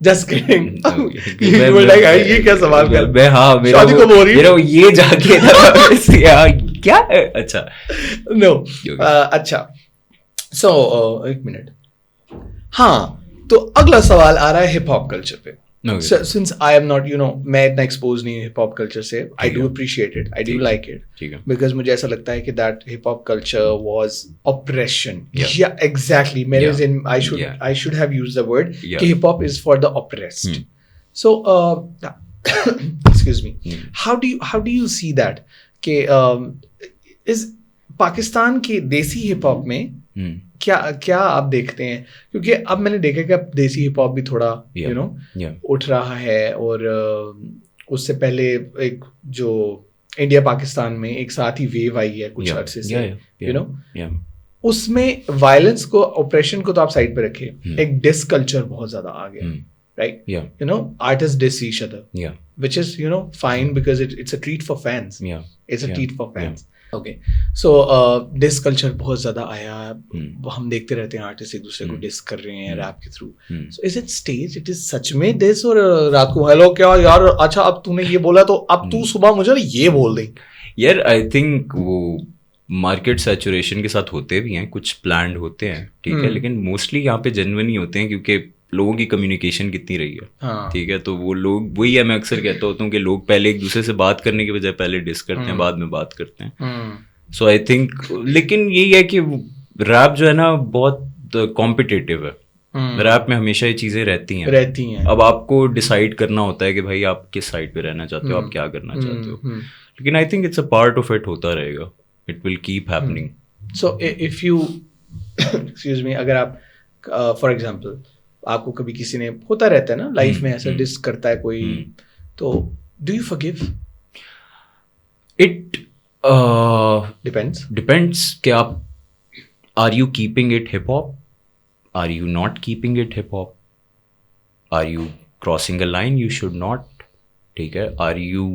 Just kidding. You were like, ये क्या सवाल कर? मैं हाँ, मेरा ये जाके क्या? अच्छा। No. अच्छा। So एक मिनट। हाँ, तो अगला सवाल आ रहा है हिप हॉप कल्चर पे। Since I am not, you know, मैं इतना एक्सपोज नहीं हूँ हिप हॉप कल्चर से, I do appreciate it, I do like it, because मुझे ऐसा लगता है कि that hip hop culture was oppression. या exactly, I should have used the word कि hip hop is for the oppressed. So excuse me, how do you see that कि is Pakistan के देसी हिप हॉप में क्या आप देखते हैं? क्योंकि अब मैंने देखा कि अब देसी हिप हॉप भी थोड़ा यू नो उठ रहा है, और उससे पहले एक जो इंडिया पाकिस्तान में एक साथ ही वेव आई है कुछ अरसे से, यू नो, उसमें वायलेंस को, ऑपरेशन को तो आप साइड पे रखे, एक डिस कल्चर बहुत ज्यादा आ गया, right? You know, artist diss each other, which is, you know, fine, because it's a treat for fans, it's a treat for fans. Okay, so diss culture बहुत ज्यादा आया, हम देखते रहते हैं आर्टिस्ट एक दूसरे को डिस कर रहे हैं रैप के through. So is it stage, it is such में डिस, और रात को हेलो क्या यार, अच्छा अब तूने ये बोला तो अब तू सुबह मुझे ये बोल दे? यार आई थिंक वो मार्केट सैचुरेशन के साथ होते भी हैं, कुछ प्लान्ड होते हैं, ठीक है, लेकिन मोस्टली यहाँ पे जेन्युइन ही होते हैं, क्योंकि लोगों की कम्युनिकेशन कितनी रही है, ठीक है, तो वो लोग, वही है, मैं अक्सर कहता होता हूँ कि लोग पहले एक दूसरे से बात करने के बजाय पहले डिस करते हैं, बाद में बात करते हैं। सो आई थिंक, लेकिन यही है कि रैप जो है ना बहुत कॉम्पिटिटिव है, रैप में हमेशा ये चीजें रहती हैं। अब आपको डिसाइड करना होता है कि भाई आप किस साइड पे रहना चाहते हो, आप क्या करना चाहते हो, लेकिन I think it's a part of it, होता रहेगा, it will keep happening. So if you excuse me, अगर आप फॉर एग्जांपल आपको कभी किसी ने, होता रहता है ना लाइफ में, ऐसा डिस करता है कोई, तो do you forgive? It depends कि आप, are you keeping it hip hop, are you not keeping it hip hop, are you crossing a line you should not, ठीक है, are you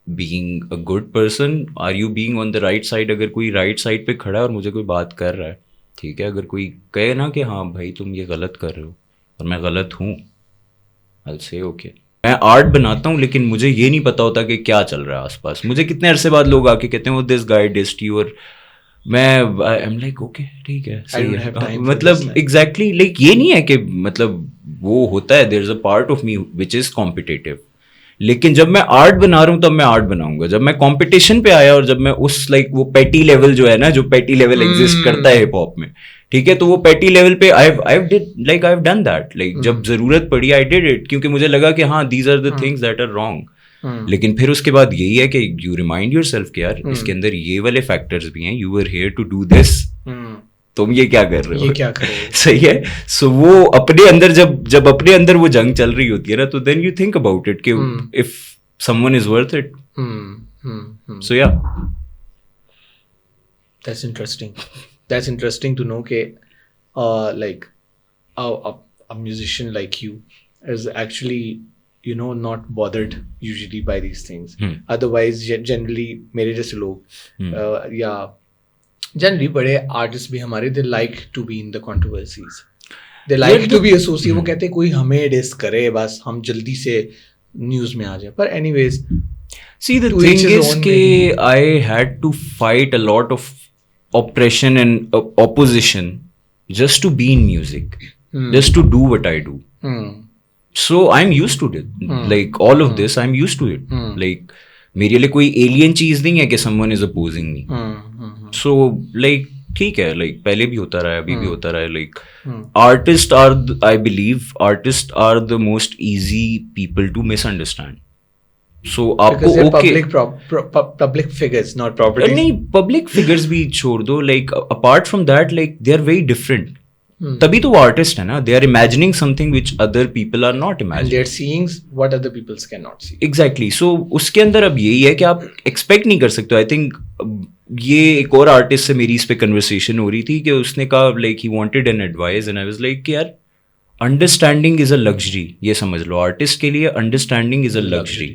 being a good person, are you being on the right side? अगर कोई right side पे खड़ा है और मुझे कोई बात कर रहा है, ठीक है, अगर कोई कहे ना कि हाँ भाई तुम ये गलत कर रहे हो और मैं गलत हूँ, I'll say okay. मैं आर्ट बनाता हूँ, लेकिन मुझे ये नहीं पता होता कि क्या चल रहा है आसपास। मुझे कितने अरसे बाद लोग आके कहते हैं वो दिस गाय डिस्ड यू, और मैं आई एम लाइक ओके ठीक है, सही है, मतलब एग्जैक्टली लाइक ये नहीं है कि मतलब वो होता है, there is a part of me which is competitive, लेकिन जब मैं आर्ट बना रहा हूँ तब मैं आर्ट बनाऊंगा. जब मैं कंपटीशन पे आया और जब मैं उस लाइक वो पेटी लेवल जो है ना, जो पेटी लेवल एग्जिस्ट करता है हिप हॉप में, ठीक है, तो वो पेटी लेवल पे I have done that. Like जब जरूरत पड़ी आई डिड इट, क्योंकि मुझे लगा कि हाँ these are the things that are wrong. लेकिन फिर उसके बाद यही है कि यू रिमाइंड योरसेल्फ कि यार इसके अंदर ये वाले फैक्टर्स भी हैं. You are here to do this, तुम ये क्या कर रहे हो, ये क्या कर रहे हो. सही है. सो वो अपने अंदर जब अपने अंदर वो जंग चल रही होती है ना, तो then you think about it कि if someone is worth it. So या That's interesting. That's interesting to know कि like a musician like you is actually, you know, not bothered usually by these things. Otherwise generally मेरे जैसे लोग या generally बड़े artists भी हमारे, they like to be in the controversies. They like to be associated. वो कहते हैं कोई हमें diss करे बस हम जल्दी से news में आ जाए. पर anyways, see the thing is कि I had to fight a lot of oppression and opposition just to be in music, just to do what I do. So I'm used to it. Like all of this, I'm used to it. Like मेरे लिए कोई alien चीज नहीं है कि someone is opposing me. So like ठीक है, like पहले भी होता रहा है, अभी भी होता रहा है. Like artists are, I believe, artists are the most easy people to misunderstand. So आपको public figures, not properties. नहीं, public figures भी छोड़ दो. Like apart from that, like they are very different. तभी तो वो artist है ना. They are imagining something which other people are not imagining. And they are seeing what other people cannot see. Exactly. So उसके अंदर अब यही है कि आप expect नहीं कर सकते. I think ये एक और artist से मेरी इस पे conversation हो रही थी कि उसने कहा like he wanted an advice and I was like कि यार understanding is a luxury. ये समझ लो, artist के लिए understanding is a luxury.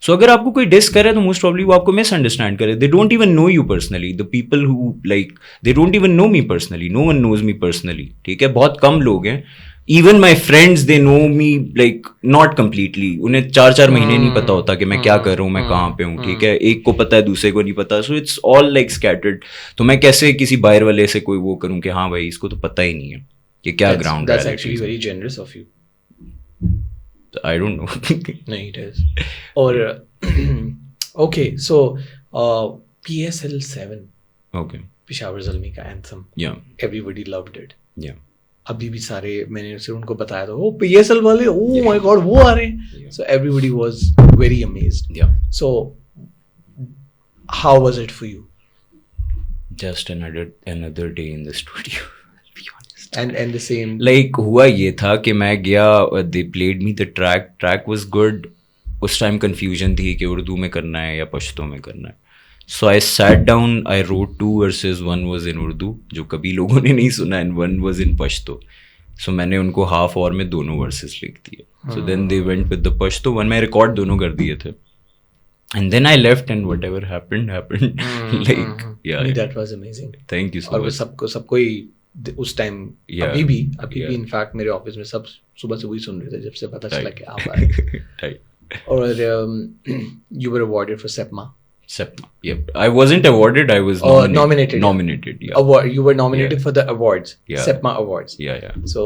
So अगर आपको कोई डिस करे तो मोस्ट प्रॉब्ली वो आपको मिसअंडरस्टैंड करे. They don't even know you personally. The people who like they don't even know me personally. No one knows me personally. ठीक है, बहुत कम लोग हैं. Even my friends they know me like not completely. उन्हें 4-4 महीने नहीं पता होता कि मैं क्या कर रहा हूँ, मैं कहाँ पे हूँ. ठीक है, एक को पता है, दूसरे को नहीं पता. So it's all like scattered. तो मैं कैसे किसी बाहर वाले से कोई वो करूँ कि हाँ भाई इसको तो पता ही नहीं है कि क्या ग्राउंड है. That's actually very generous of you. I don't know. No, it is. Or okay, so PSL 7. Okay. Peshawar Zalmi का anthem. Yeah. Everybody loved it. Yeah. अभी भी सारे मैंने सिर्फ उनको बताया था, ओ PSL वाले, oh my god, वो आ रहे हैं. So everybody was very amazed. Yeah. So how was it for you? Just another day in the studio. And the same. Like हुआ ये था कि मैं गया, they played me the track was good. उस टाइम confusion थी कि उर्दू में करना है या पश्तो में करना है. So I sat down, I wrote 2 verses. One was in Urdu, जो कभी लोगों ने नहीं सुना, and one was in Pashto. So मैंने उनको half hour में दोनों verses लिख दिए. So then they went with the Pashto one. मैं record दोनों कर दिए थे. And then I left and whatever happened. Like yeah. That was amazing. Thank you so much. और सबको ही उस टाइम अभी भी इनफैक्ट मेरे ऑफिस में सब सुबह से वही सुन रहे थे जब से पता चला कि आप आए. और you were awarded for SEPMA. Yep. I wasn't awarded. I was nominated. Yeah. Award. You were nominated for the awards. Yeah. SEPMA awards. Yeah. So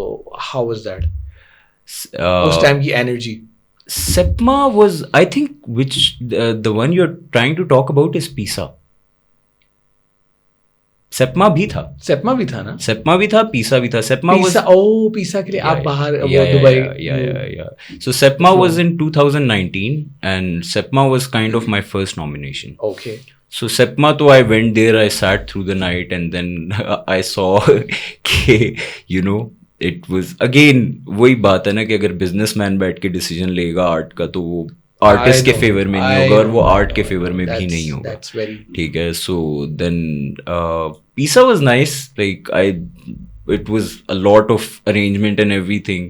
how was that? उस टाइम की energy. SEPMA was, I think, which the one you're trying to talk about is PISA. सेपमा भी था. सेपमा भी था ना. सेपमा भी था, पीसा भी था. सेपमा was पीसा के लिए आप बाहर Dubai. Yeah. So SEPMA was in 2019 and SEPMA was kind of my first nomination. Okay. So SEPMA तो I went there, I sat through the night and then I saw कि you know it was again वही बात है ना कि अगर businessman बैठ के डिसीजन लेगा आर्ट का तो वो आर्टिस्ट के फेवर में नहीं होगा और वो आर्ट के फेवर में भी नहीं होगा. ठीक है. सो देन पीसा was nice. Like it was a lot of arrangement and everything,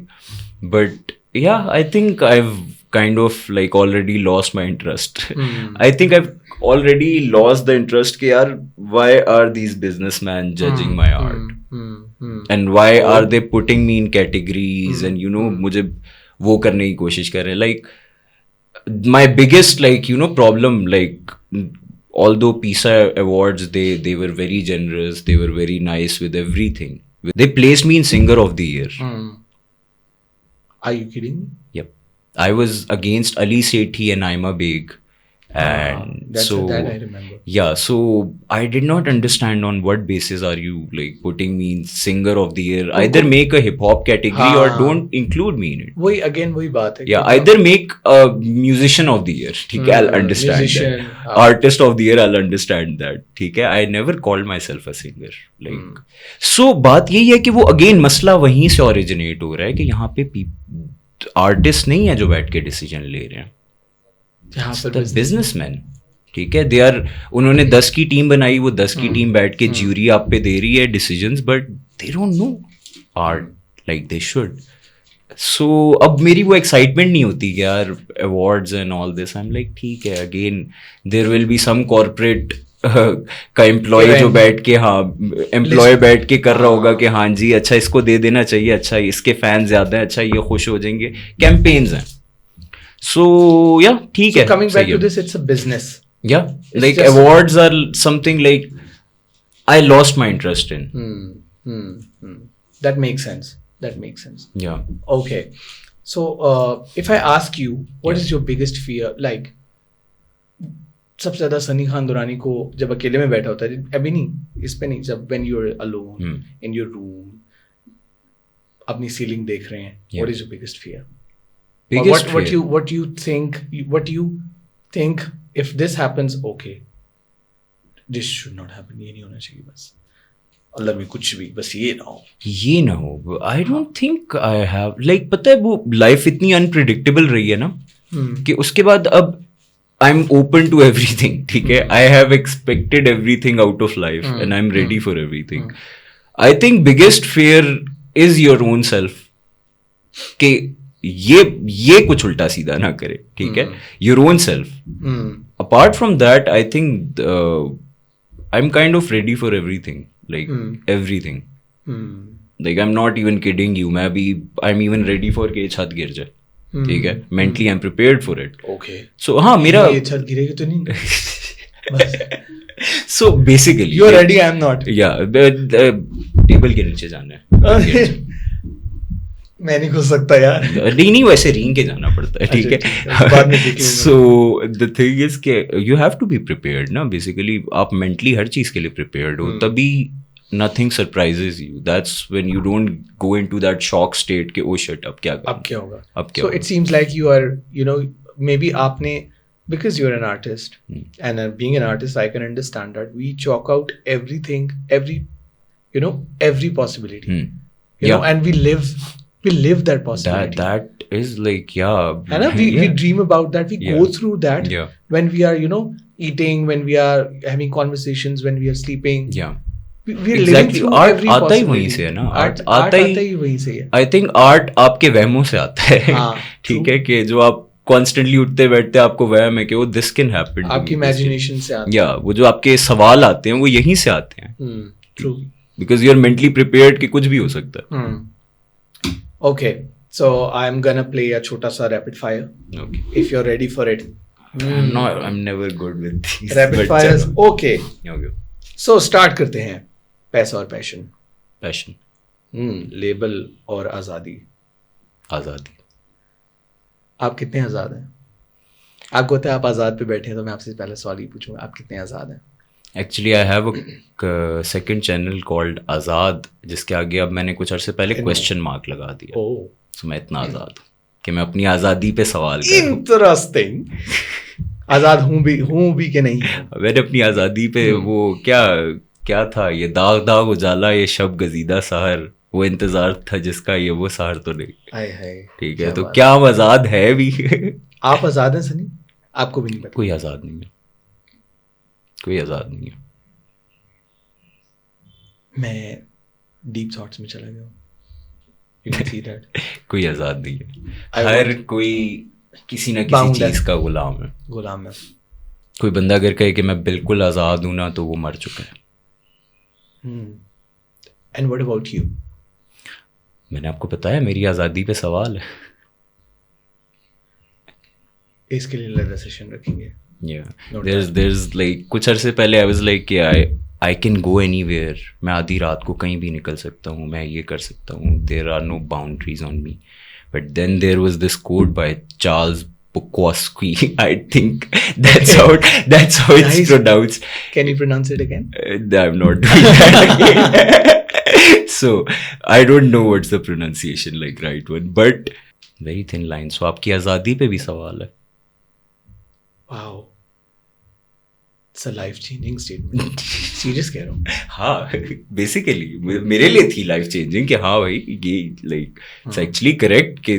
but yeah, I think I've kind of like already lost my interest. I think I've already lost the interest कि यार why are these businessmen judging my art and why are they putting me in categories and you know मुझे वो करने की कोशिश कर रहे हैं. Like my biggest like you know problem, like although PISA awards they were very generous, they were very nice with everything, they placed me in singer of the year. Are you kidding me? Yep. I was against Ali Sethi and Naima Beg. And that so I remember. yeah, so I did not understand on what basis are you like putting me in singer of the year. Either make a hip hop category or don't include me in it. वही बात है. Yeah, either make a musician of the year. ठीक है, I'll understand musician, that. Artist of the year, I'll understand that. ठीक है, I never called myself a singer. Like so बात यही है कि वो again मसला वहीं से originate हो रहा है कि यहाँ पे artist नहीं है जो बैठ के decision ले रहे हैं. बिजनेसमैन. ठीक है, दे आर, उन्होंने 10 की टीम बनाई, वो 10 की टीम बैठ के ज्यूरी आप पे दे रही है decisions, but they don't know art like they should. So अब मेरी वो एक्साइटमेंट नहीं होती कि यार awards and all this. I am like ठीक है, again there will be some corporate का एम्प्लॉय जो बैठ के एम्प्लॉय बैठ के कर रहा होगा कि हाँ जी अच्छा इसको दे देना चाहिए, अच्छा इसके फैन ज्यादा है, अच्छा ये खुश हो जाएंगे. कैंपेन्स हैं. So yeah, ठीक है. Coming back to this, it's a business. Yeah, like awards are something like I lost my interest in. That makes sense. Yeah. Okay. So if I ask you, what is your biggest fear? Like सबसे ज्यादा सनी खान दुरानी को जब अकेले में बैठा होता है, अभी नहीं, इस पे नहीं, जब when you're alone in your room, अपनी सीलिंग देख रहे हैं, what is your biggest fear? What you think if this happens, okay, this should not happen, ये नहीं होना चाहिए, बस अल्लाह में कुछ भी, बस ये ना हो. I don't think I have, like, पता है वो लाइफ इतनी अनप्रिडिक्टेबल रही है ना कि उसके बाद अब I'm open to everything. ठीक है, I have expected everything out of life and I'm ready for everything. I think biggest fear is your own self, कि ये कुछ उल्टा सीधा ना करे. ठीक है, your own self. Apart from that I think I am kind of ready for everything, like everything. Like I am not even kidding you, मैं भी I am even ready for के छत गिर जाए. ठीक है, mentally I am prepared for it. Okay, so हाँ, मेरा छत गिरेगी तो नहीं. So basically you are ready, I am not. या टेबल के नीचे जाना है. मैं नहीं घुस सकता यार. नहीं वैसे रींग के जाना पड़ता है. ठीक है. सो द थिंग इज के you have to be prepared ना. बेसिकली आप मेंटली हर चीज के लिए प्रिपेयर्ड हो, तभी nothing surprises you. That's when you don't go into that shock state कि oh shit अब क्या होगा. So it seems like you are, you know, maybe आपने, because you're an artist and being an artist I can understand that we chalk out everything, every possibility, you know, and we live that possibility. That is like, yeah. And we dream about that. We go through that when we are, eating, when we are having conversations, when we are sleeping. Yeah. We are living through every possibility. आता ही वहीं से है ना. Art आता ही वहीं से है. I think art आपके वहमों से आता है. ठीक है, कि जो आप कॉन्स्टेंटली उठते बैठते आपको वहम है कि वो दिस कैन हैपन. आपकी इमेजिनेशन से आता है. या वो जो आपके सवाल आते हैं वो यहीं से आते हैं. True. Because you are mentally prepared कि कुछ भी हो सकता है. Okay, so I'm gonna play a chota sa rapid fire. Okay. If you're ready for it. I'm never good with these. Rapid fires. Okay. So start करते हैं. पैसा और पैशन. पैशन. लेबल और आज़ादी. आज़ादी. आप कितने आज़ाद हैं? आपको पता है आप आज़ाद पे बैठे हैं, तो मैं आपसे पहले सवाल ही पूछूंगा, आप कितने आज़ाद हैं? Actually, I have a second channel called आज़ाद, जिसके आगे अब मैंने कुछ अर्से पहले क्वेश्चन मार्क लगा दिया. So मैं इतना आज़ाद हूँ कि मैं अपनी आज़ादी पे सवाल करूँ. Interesting. आज़ाद हूँ भी कि नहीं? मैंने अपनी आज़ादी पे वो क्या था, ये दाग दाग उजाला, ये शब गजीदा सहर, वो इंतजार था जिसका ये वो सहर तो नहीं. ठीक है, तो क्या हम आज़ाद है भी? आप आज़ाद हैं सनी? आपको भी नहीं पता? कोई आज़ाद नहीं है. कोई आज़ाद नहीं है. मैं डीप थॉट्स में चला गया. You can see that. कोई आज़ाद नहीं है. हर कोई किसी ना किसी चीज़ का गुलाम है. कोई बंदा अगर कहे कि मैं बिल्कुल आज़ाद हूँ ना, तो वो मर चुका है. And what about you? मैंने आपको बताया मेरी आज़ादी पे सवाल है. इसके लिए अलग सेशन रखेंगे. Yeah, there's like कुछ अरसे पहले I was like कि I can go anywhere. मैं आधी रात को कहीं भी निकल सकता हूँ, मैं ये कर सकता हूँ. There are no boundaries on me. But then there was this quote by Charles Bukowski. I think that's how it's Nice. pronounced. Can you pronounce it again? I'm not doing that again. So I don't know what's the pronunciation like right one, but very thin line. So आपकी आजादी पे भी सवाल है. Wow. It's a life-changing statement. Serious कह रहा हूँ. हाँ, बेसिकली मेरे लिए थी लाइफ चेंजिंग कि हाँ भाई ये लाइक इट्स एक्चुअली करेक्ट कि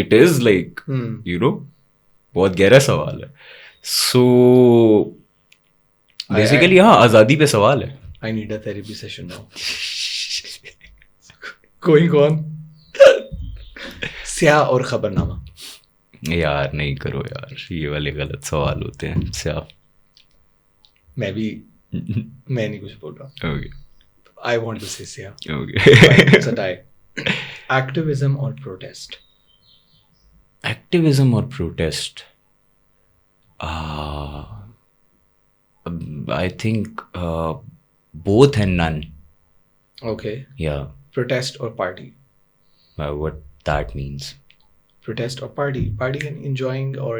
it is like you know बहुत गहरा सवाल है. सो बेसिकली हाँ आजादी पे सवाल है. I need a therapy session now. Going on. स्याह और खबरनामा. यार नहीं करो यार, ये वाले गलत सवाल होते हैं. स्याह मैं नहीं कुछ बोल रहा. Okay I want to say स्याह. Okay. It's a tie. Activism or protest? Activism or protest? I think both and none. Okay. Yeah, Protest or party? what that means. Protest or party? Party and enjoying or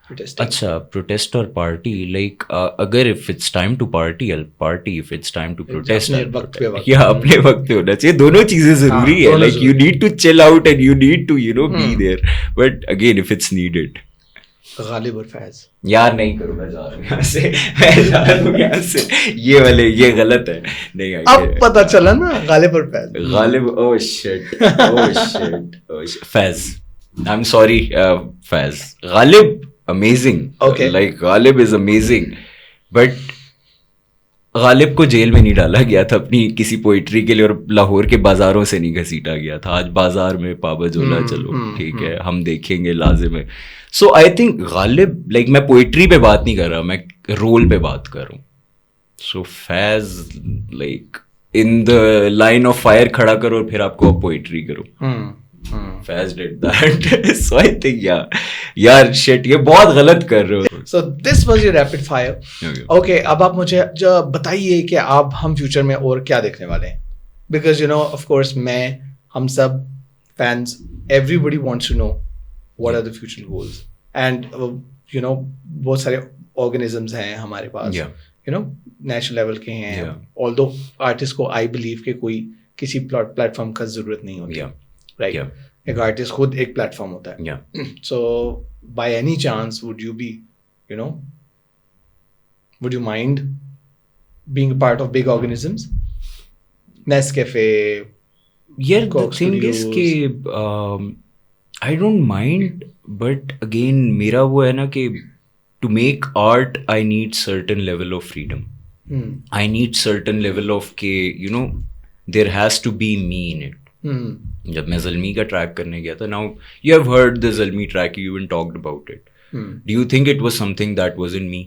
protesting. अच्छा, protest or party, like अगर if it's time to party, I'll party. If it's time to protest, अपने I'll वक्त पे protest. वक्त. Yeah, अपने वक्त पे होना चाहिए. दोनों चीजें जरूरी है. दोनों Like you जरूरी. need to chill out and you need to be there. But again, if it's needed. Ghalib और फैज. यार नहीं करो, मैं जा रहा हूँ यहाँ से. मैं जा रहा हूँ यहाँ से. ये गलत है. नहीं अब पता चला ना गालिब और Faiz. Ghalib. oh shit. Faiz. I'm sorry, Faiz. Ghalib amazing. Okay. Like Ghalib is amazing. But Ghalib को जेल में नहीं डाला गया था अपनी किसी पोइट्री के लिए और लाहौर के बाजारों से नहीं घसीटा गया था. आज बाजार में पाबजोला चलो ठीक है, हम देखेंगे लाजिम है. सो आई थिंक गालिब, लाइक मैं पोइट्री पे बात नहीं कर रहा, मैं रोल पे बात कर रहा हूँ. So Faiz like in the line of fire खड़ा करो और फिर आपको पोइट्री करो. Faiz did that. So I think यार शिट, ये बहुत गलत कर रहे हो. So this was your rapid fire. Okay, अब आप मुझे जो बताइए कि आप हम फ्यूचर में और क्या देखने वाले हैं. Because of course हम सब fans, everybody wants to know what are the future goals. And बहुत सारे organisms हैं हमारे पास. नेशनल लेवल के हैं. Although artist को I believe कि कोई किसी प्लेटफॉर्म का जरूरत नहीं होती. Right? एक आर्टिस्ट खुद एक प्लेटफॉर्म होता है. So by any chance would you be would you mind being a part of big organisms? Nescafe. Yeah, the Coke thing is Studios. कि I don't mind, but again मेरा वो है ना कि to make art I need certain level of freedom. I need certain level of कि there has to be me in it. जब मैं ज़ल्मी का ट्रैक करने गया था, now you have heard the Zalmi track, you even talked about it. Do you think it was something that was in me?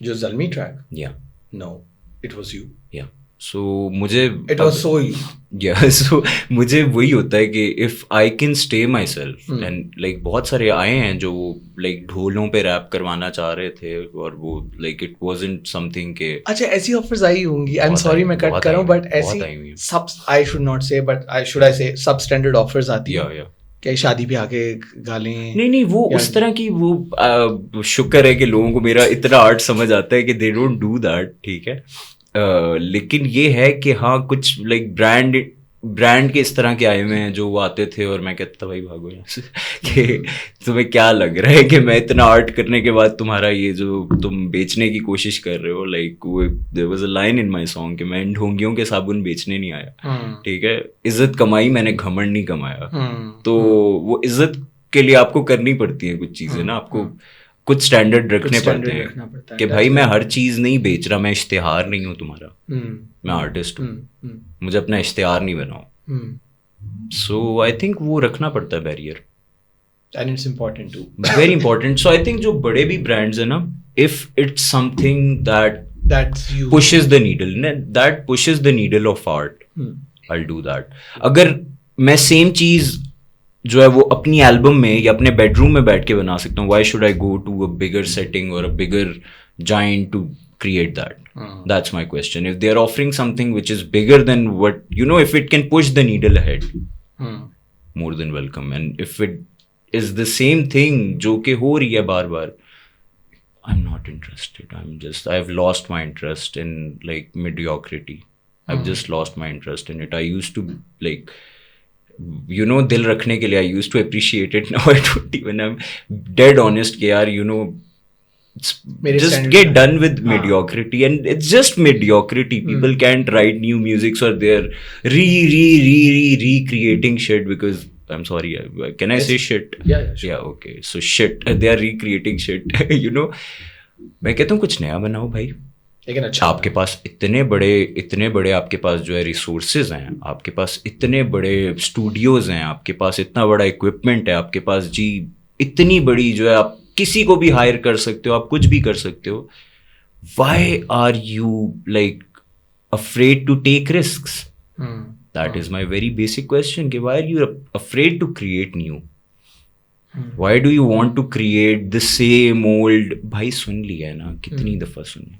जो Zalmi track? Yeah. No, it was you. Yeah. So मुझे It was so you. Yeah, so मुझे वही होता है कि if I can stay myself and like बहुत सारे आए हैं जो like ढोलों पे रैप करवाना चाह रहे थे और वो like it wasn't something के. अच्छा, ऐसी ऑफर्स आई होंगी. I'm बहुत sorry आई- मैं कट बहुत कर रहा हूँ, आई- but बहुत आई हुई ऐसी हैं. सब I should not say, but should I say substandard offers आती हैं. Yeah. क्या शादी पे आके गालें. नहीं वो या- उस तरह की वो शुक्र है कि लोगों को मेरा इतना आर्ट समझ आता है कि दे डोंट डू दैट. ठीक है. लेकिन ये है कि हाँ कुछ लाइक ब्रांड के इस तरह के आए हुए हैं जो वो आते थे और मैं कहता था भाई भागो यहाँ से कि तुम्हें क्या लग रहा है कि मैं इतना आर्ट करने के बाद तुम्हारा ये जो तुम बेचने की कोशिश कर रहे हो. लाइक वो there was a line in my song कि मैं ढोंगियों के साबुन बेचने नहीं आया. ठीक है. इज्जत कमाई मैंने, घमंड नहीं कमाया. तो वो इज्जत के लिए आपको करनी पड़ती है कुछ चीजें ना, आपको कुछ स्टैंडर्ड रखने पड़ते हैं कि भाई मैं हर चीज नहीं बेच रहा, मैं इश्तिहार नहीं हूँ तुम्हारा. मैं आर्टिस्ट हूँ, मुझे अपना इश्तिहार नहीं बनाओ. सो आई थिंक वो रखना पड़ता है barrier. And it's important too. Very important. So I think जो बड़े भी ब्रांड्स है ना, if it's something That's you. pushes the needle, that pushes the needle of art, I'll do that. अगर मैं सेम चीज जो है वो अपनी एल्बम में या अपने बेडरूम में बैठ के बना सकता हूँ, why should I go to a bigger setting or a bigger giant to create that? That's my question. If they're offering something which is bigger than what if it can push the needle ahead, more than welcome. And if it is the same thing जो कि हो रही है बार बार, I'm not interested. I've lost my interest in like mediocrity. I've just lost my interest in it. I used to like, you know, दिल रखने के लिए I used to appreciate it. Now I don't even. I'm dead honest कि यार, you know, just get done with mediocrity, and it's just mediocrity. People can't write new music, so they're recreating shit because I'm sorry, can I say shit? Yeah, sure. Yeah, okay, so shit, they are recreating shit. You know, मैं कहता हूँ कुछ नया बनाओ भाई, लेकिन अच्छा आपके पास इतने बड़े आपके पास जो है रिसोर्सेज हैं, आपके पास इतने बड़े स्टूडियोज हैं, आपके पास इतना बड़ा इक्विपमेंट है, आपके पास जी इतनी बड़ी जो है, आप किसी को भी हायर कर सकते हो, आप कुछ भी कर सकते हो. Why are you like afraid to take risks? That is my very basic question. कि why are you afraid to create new? Why do you want to create the same old? भाई सुन लिया है ना, कितनी दफा सुनी,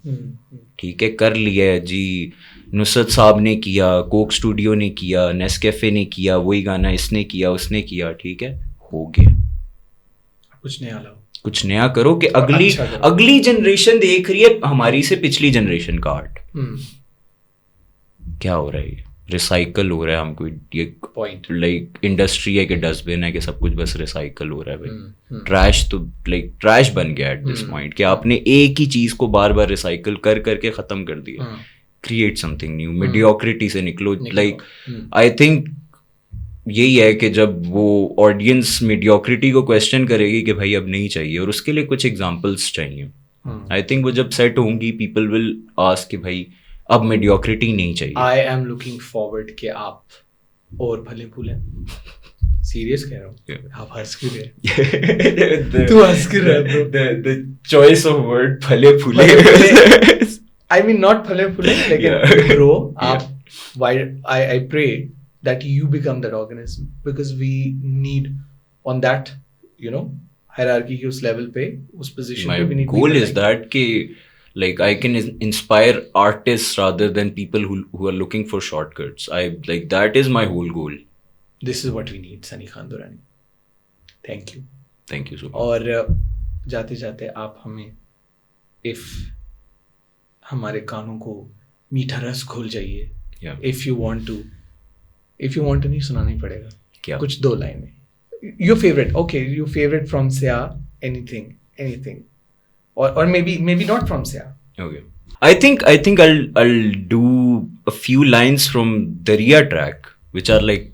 ठीक है, कर लिया है जी. नुसरत साहब ने किया, कोक स्टूडियो ने किया, नेस्कैफे ने किया, वही गाना इसने किया, उसने किया, ठीक है, हो गया. कुछ नया करो कि अगली जनरेशन देख रही है हमारी से पिछली जनरेशन का आर्ट. क्या हो रहा है, रिसाइकल हो रहा है. हमको ये पॉइंट लाइक इंडस्ट्री है कि डस्टबिन है कि सब कुछ बस रिसाइकल हो रहा है भाई. ट्रैश तो लाइक ट्रैश बन गया एट दिस पॉइंट कि आपने एक ही चीज को बार बार रिसाइकल कर करके खत्म कर दिया. क्रिएट समथिंग न्यू, मीडियोक्रिटी से निकलो. लाइक आई थिंक यही है कि जब वो ऑडियंस मीडियोक्रिटी को क्वेश्चन करेगी कि भाई अब नहीं चाहिए, और उसके लिए कुछ एग्जांपल्स चाहिए. आई थिंक वो जब सेट होंगी, पीपल विल आस्क कि भाई अब मीडियोक्रिटी नहीं चाहिए. आई एम लुकिंग फॉरवर्ड कि आप और फले फूले. सीरियस कह रहा हूँ, आप हंस क्यों रहे? तू हंस क्यों रहा? The choice of word फले फूले, I mean not फले फूले, लेकिन bro, आप why I pray that you become that organism, because we need on that, you know, hierarchy के उस level पे, उस position पे we need. My goal is that कि like I can inspire artists rather than people who are looking for shortcuts. Like that is my whole goal. This is what we need, Sunny Khan Durrani. Thank you. Thank you so much. और जाते जाते आप हमें, if हमारे कानों को मीठा रस घोल जाइए, if you want to नहीं सुनाना ही पड़ेगा. क्या? कुछ 2 लाइनें. Your favorite, okay, your favorite from Sia, anything, or maybe not from Sia. Okay. I think I'll do a few lines from the Riya track, which are like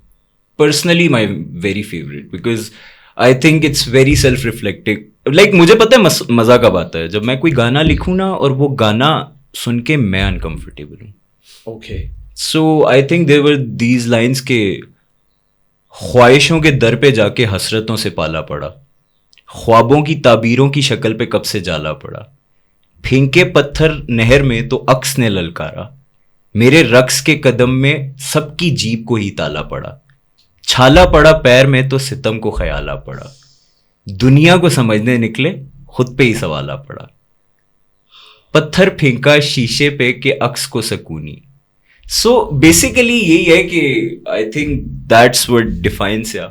personally my very favorite, because I think it's very self-reflective. Like मुझे पता है मजा कब आता है, जब मैं कोई गाना लिखूं ना और वो गाना सुन के मैं uncomfortable हूँ. Okay. So I think there were these lines के ख्वाहिशों के दर पे जाके हसरतों से पाला पड़ा, ख्वाबों की ताबीरों की शक्ल पे कब से जाला पड़ा, फेंके पत्थर नहर में तो अक्स ने ललकारा, मेरे रक्स के कदम में सबकी जीप को ही ताला पड़ा, छाला पड़ा पैर में तो सितम को ख्याला पड़ा, दुनिया को समझने निकले खुद पे ही सवाला पड़ा, पत्थर फेंका शीशे पे के अक्स को सकूनी. सो बेसिकली यही है कि I think that's what defines या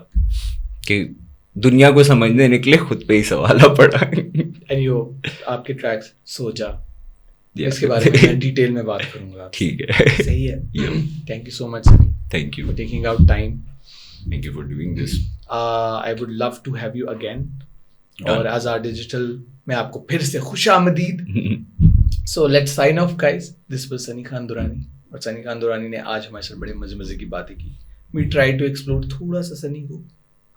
कि दुनिया को समझने निकले खुद पे ही सवाला पड़ा. एंड यो आपके ट्रैक्स सो जा, इसके बारे में मैं डिटेल में बात करूंगा. ठीक है, सही है. Thank you so much Sunny. Thank you for taking out time. Thank you for doing this. I would love to have you again. और आज़ाद डिजिटल में आपको फिर से खुशामदीद. So let's sign off guys. This was Sunny Khan Durrani. और सनी खान दुरानी ने आज हमारे साथ बड़े मजे की बातें की. वी ट्राई टू एक्सप्लोर थोड़ा सा सनी को.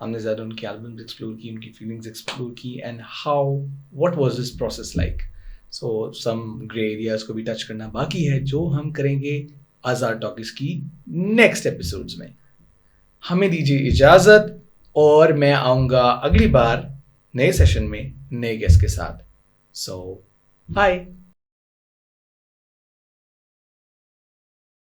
हमने ज़्यादा उनकी एल्बम्स एक्सप्लोर की, उनकी फीलिंग्स एक्सप्लोर की, and how what was this process like. So some grey areas को भी टच करना बाकी है, जो हम करेंगे आज़ाद टॉकीज की नेक्स्ट एपिसोड्स में. हमें दीजिए इजाज़त, और मैं आऊँगा अगली बार नए सेशन में नए गेस्ट के साथ. सो बाय.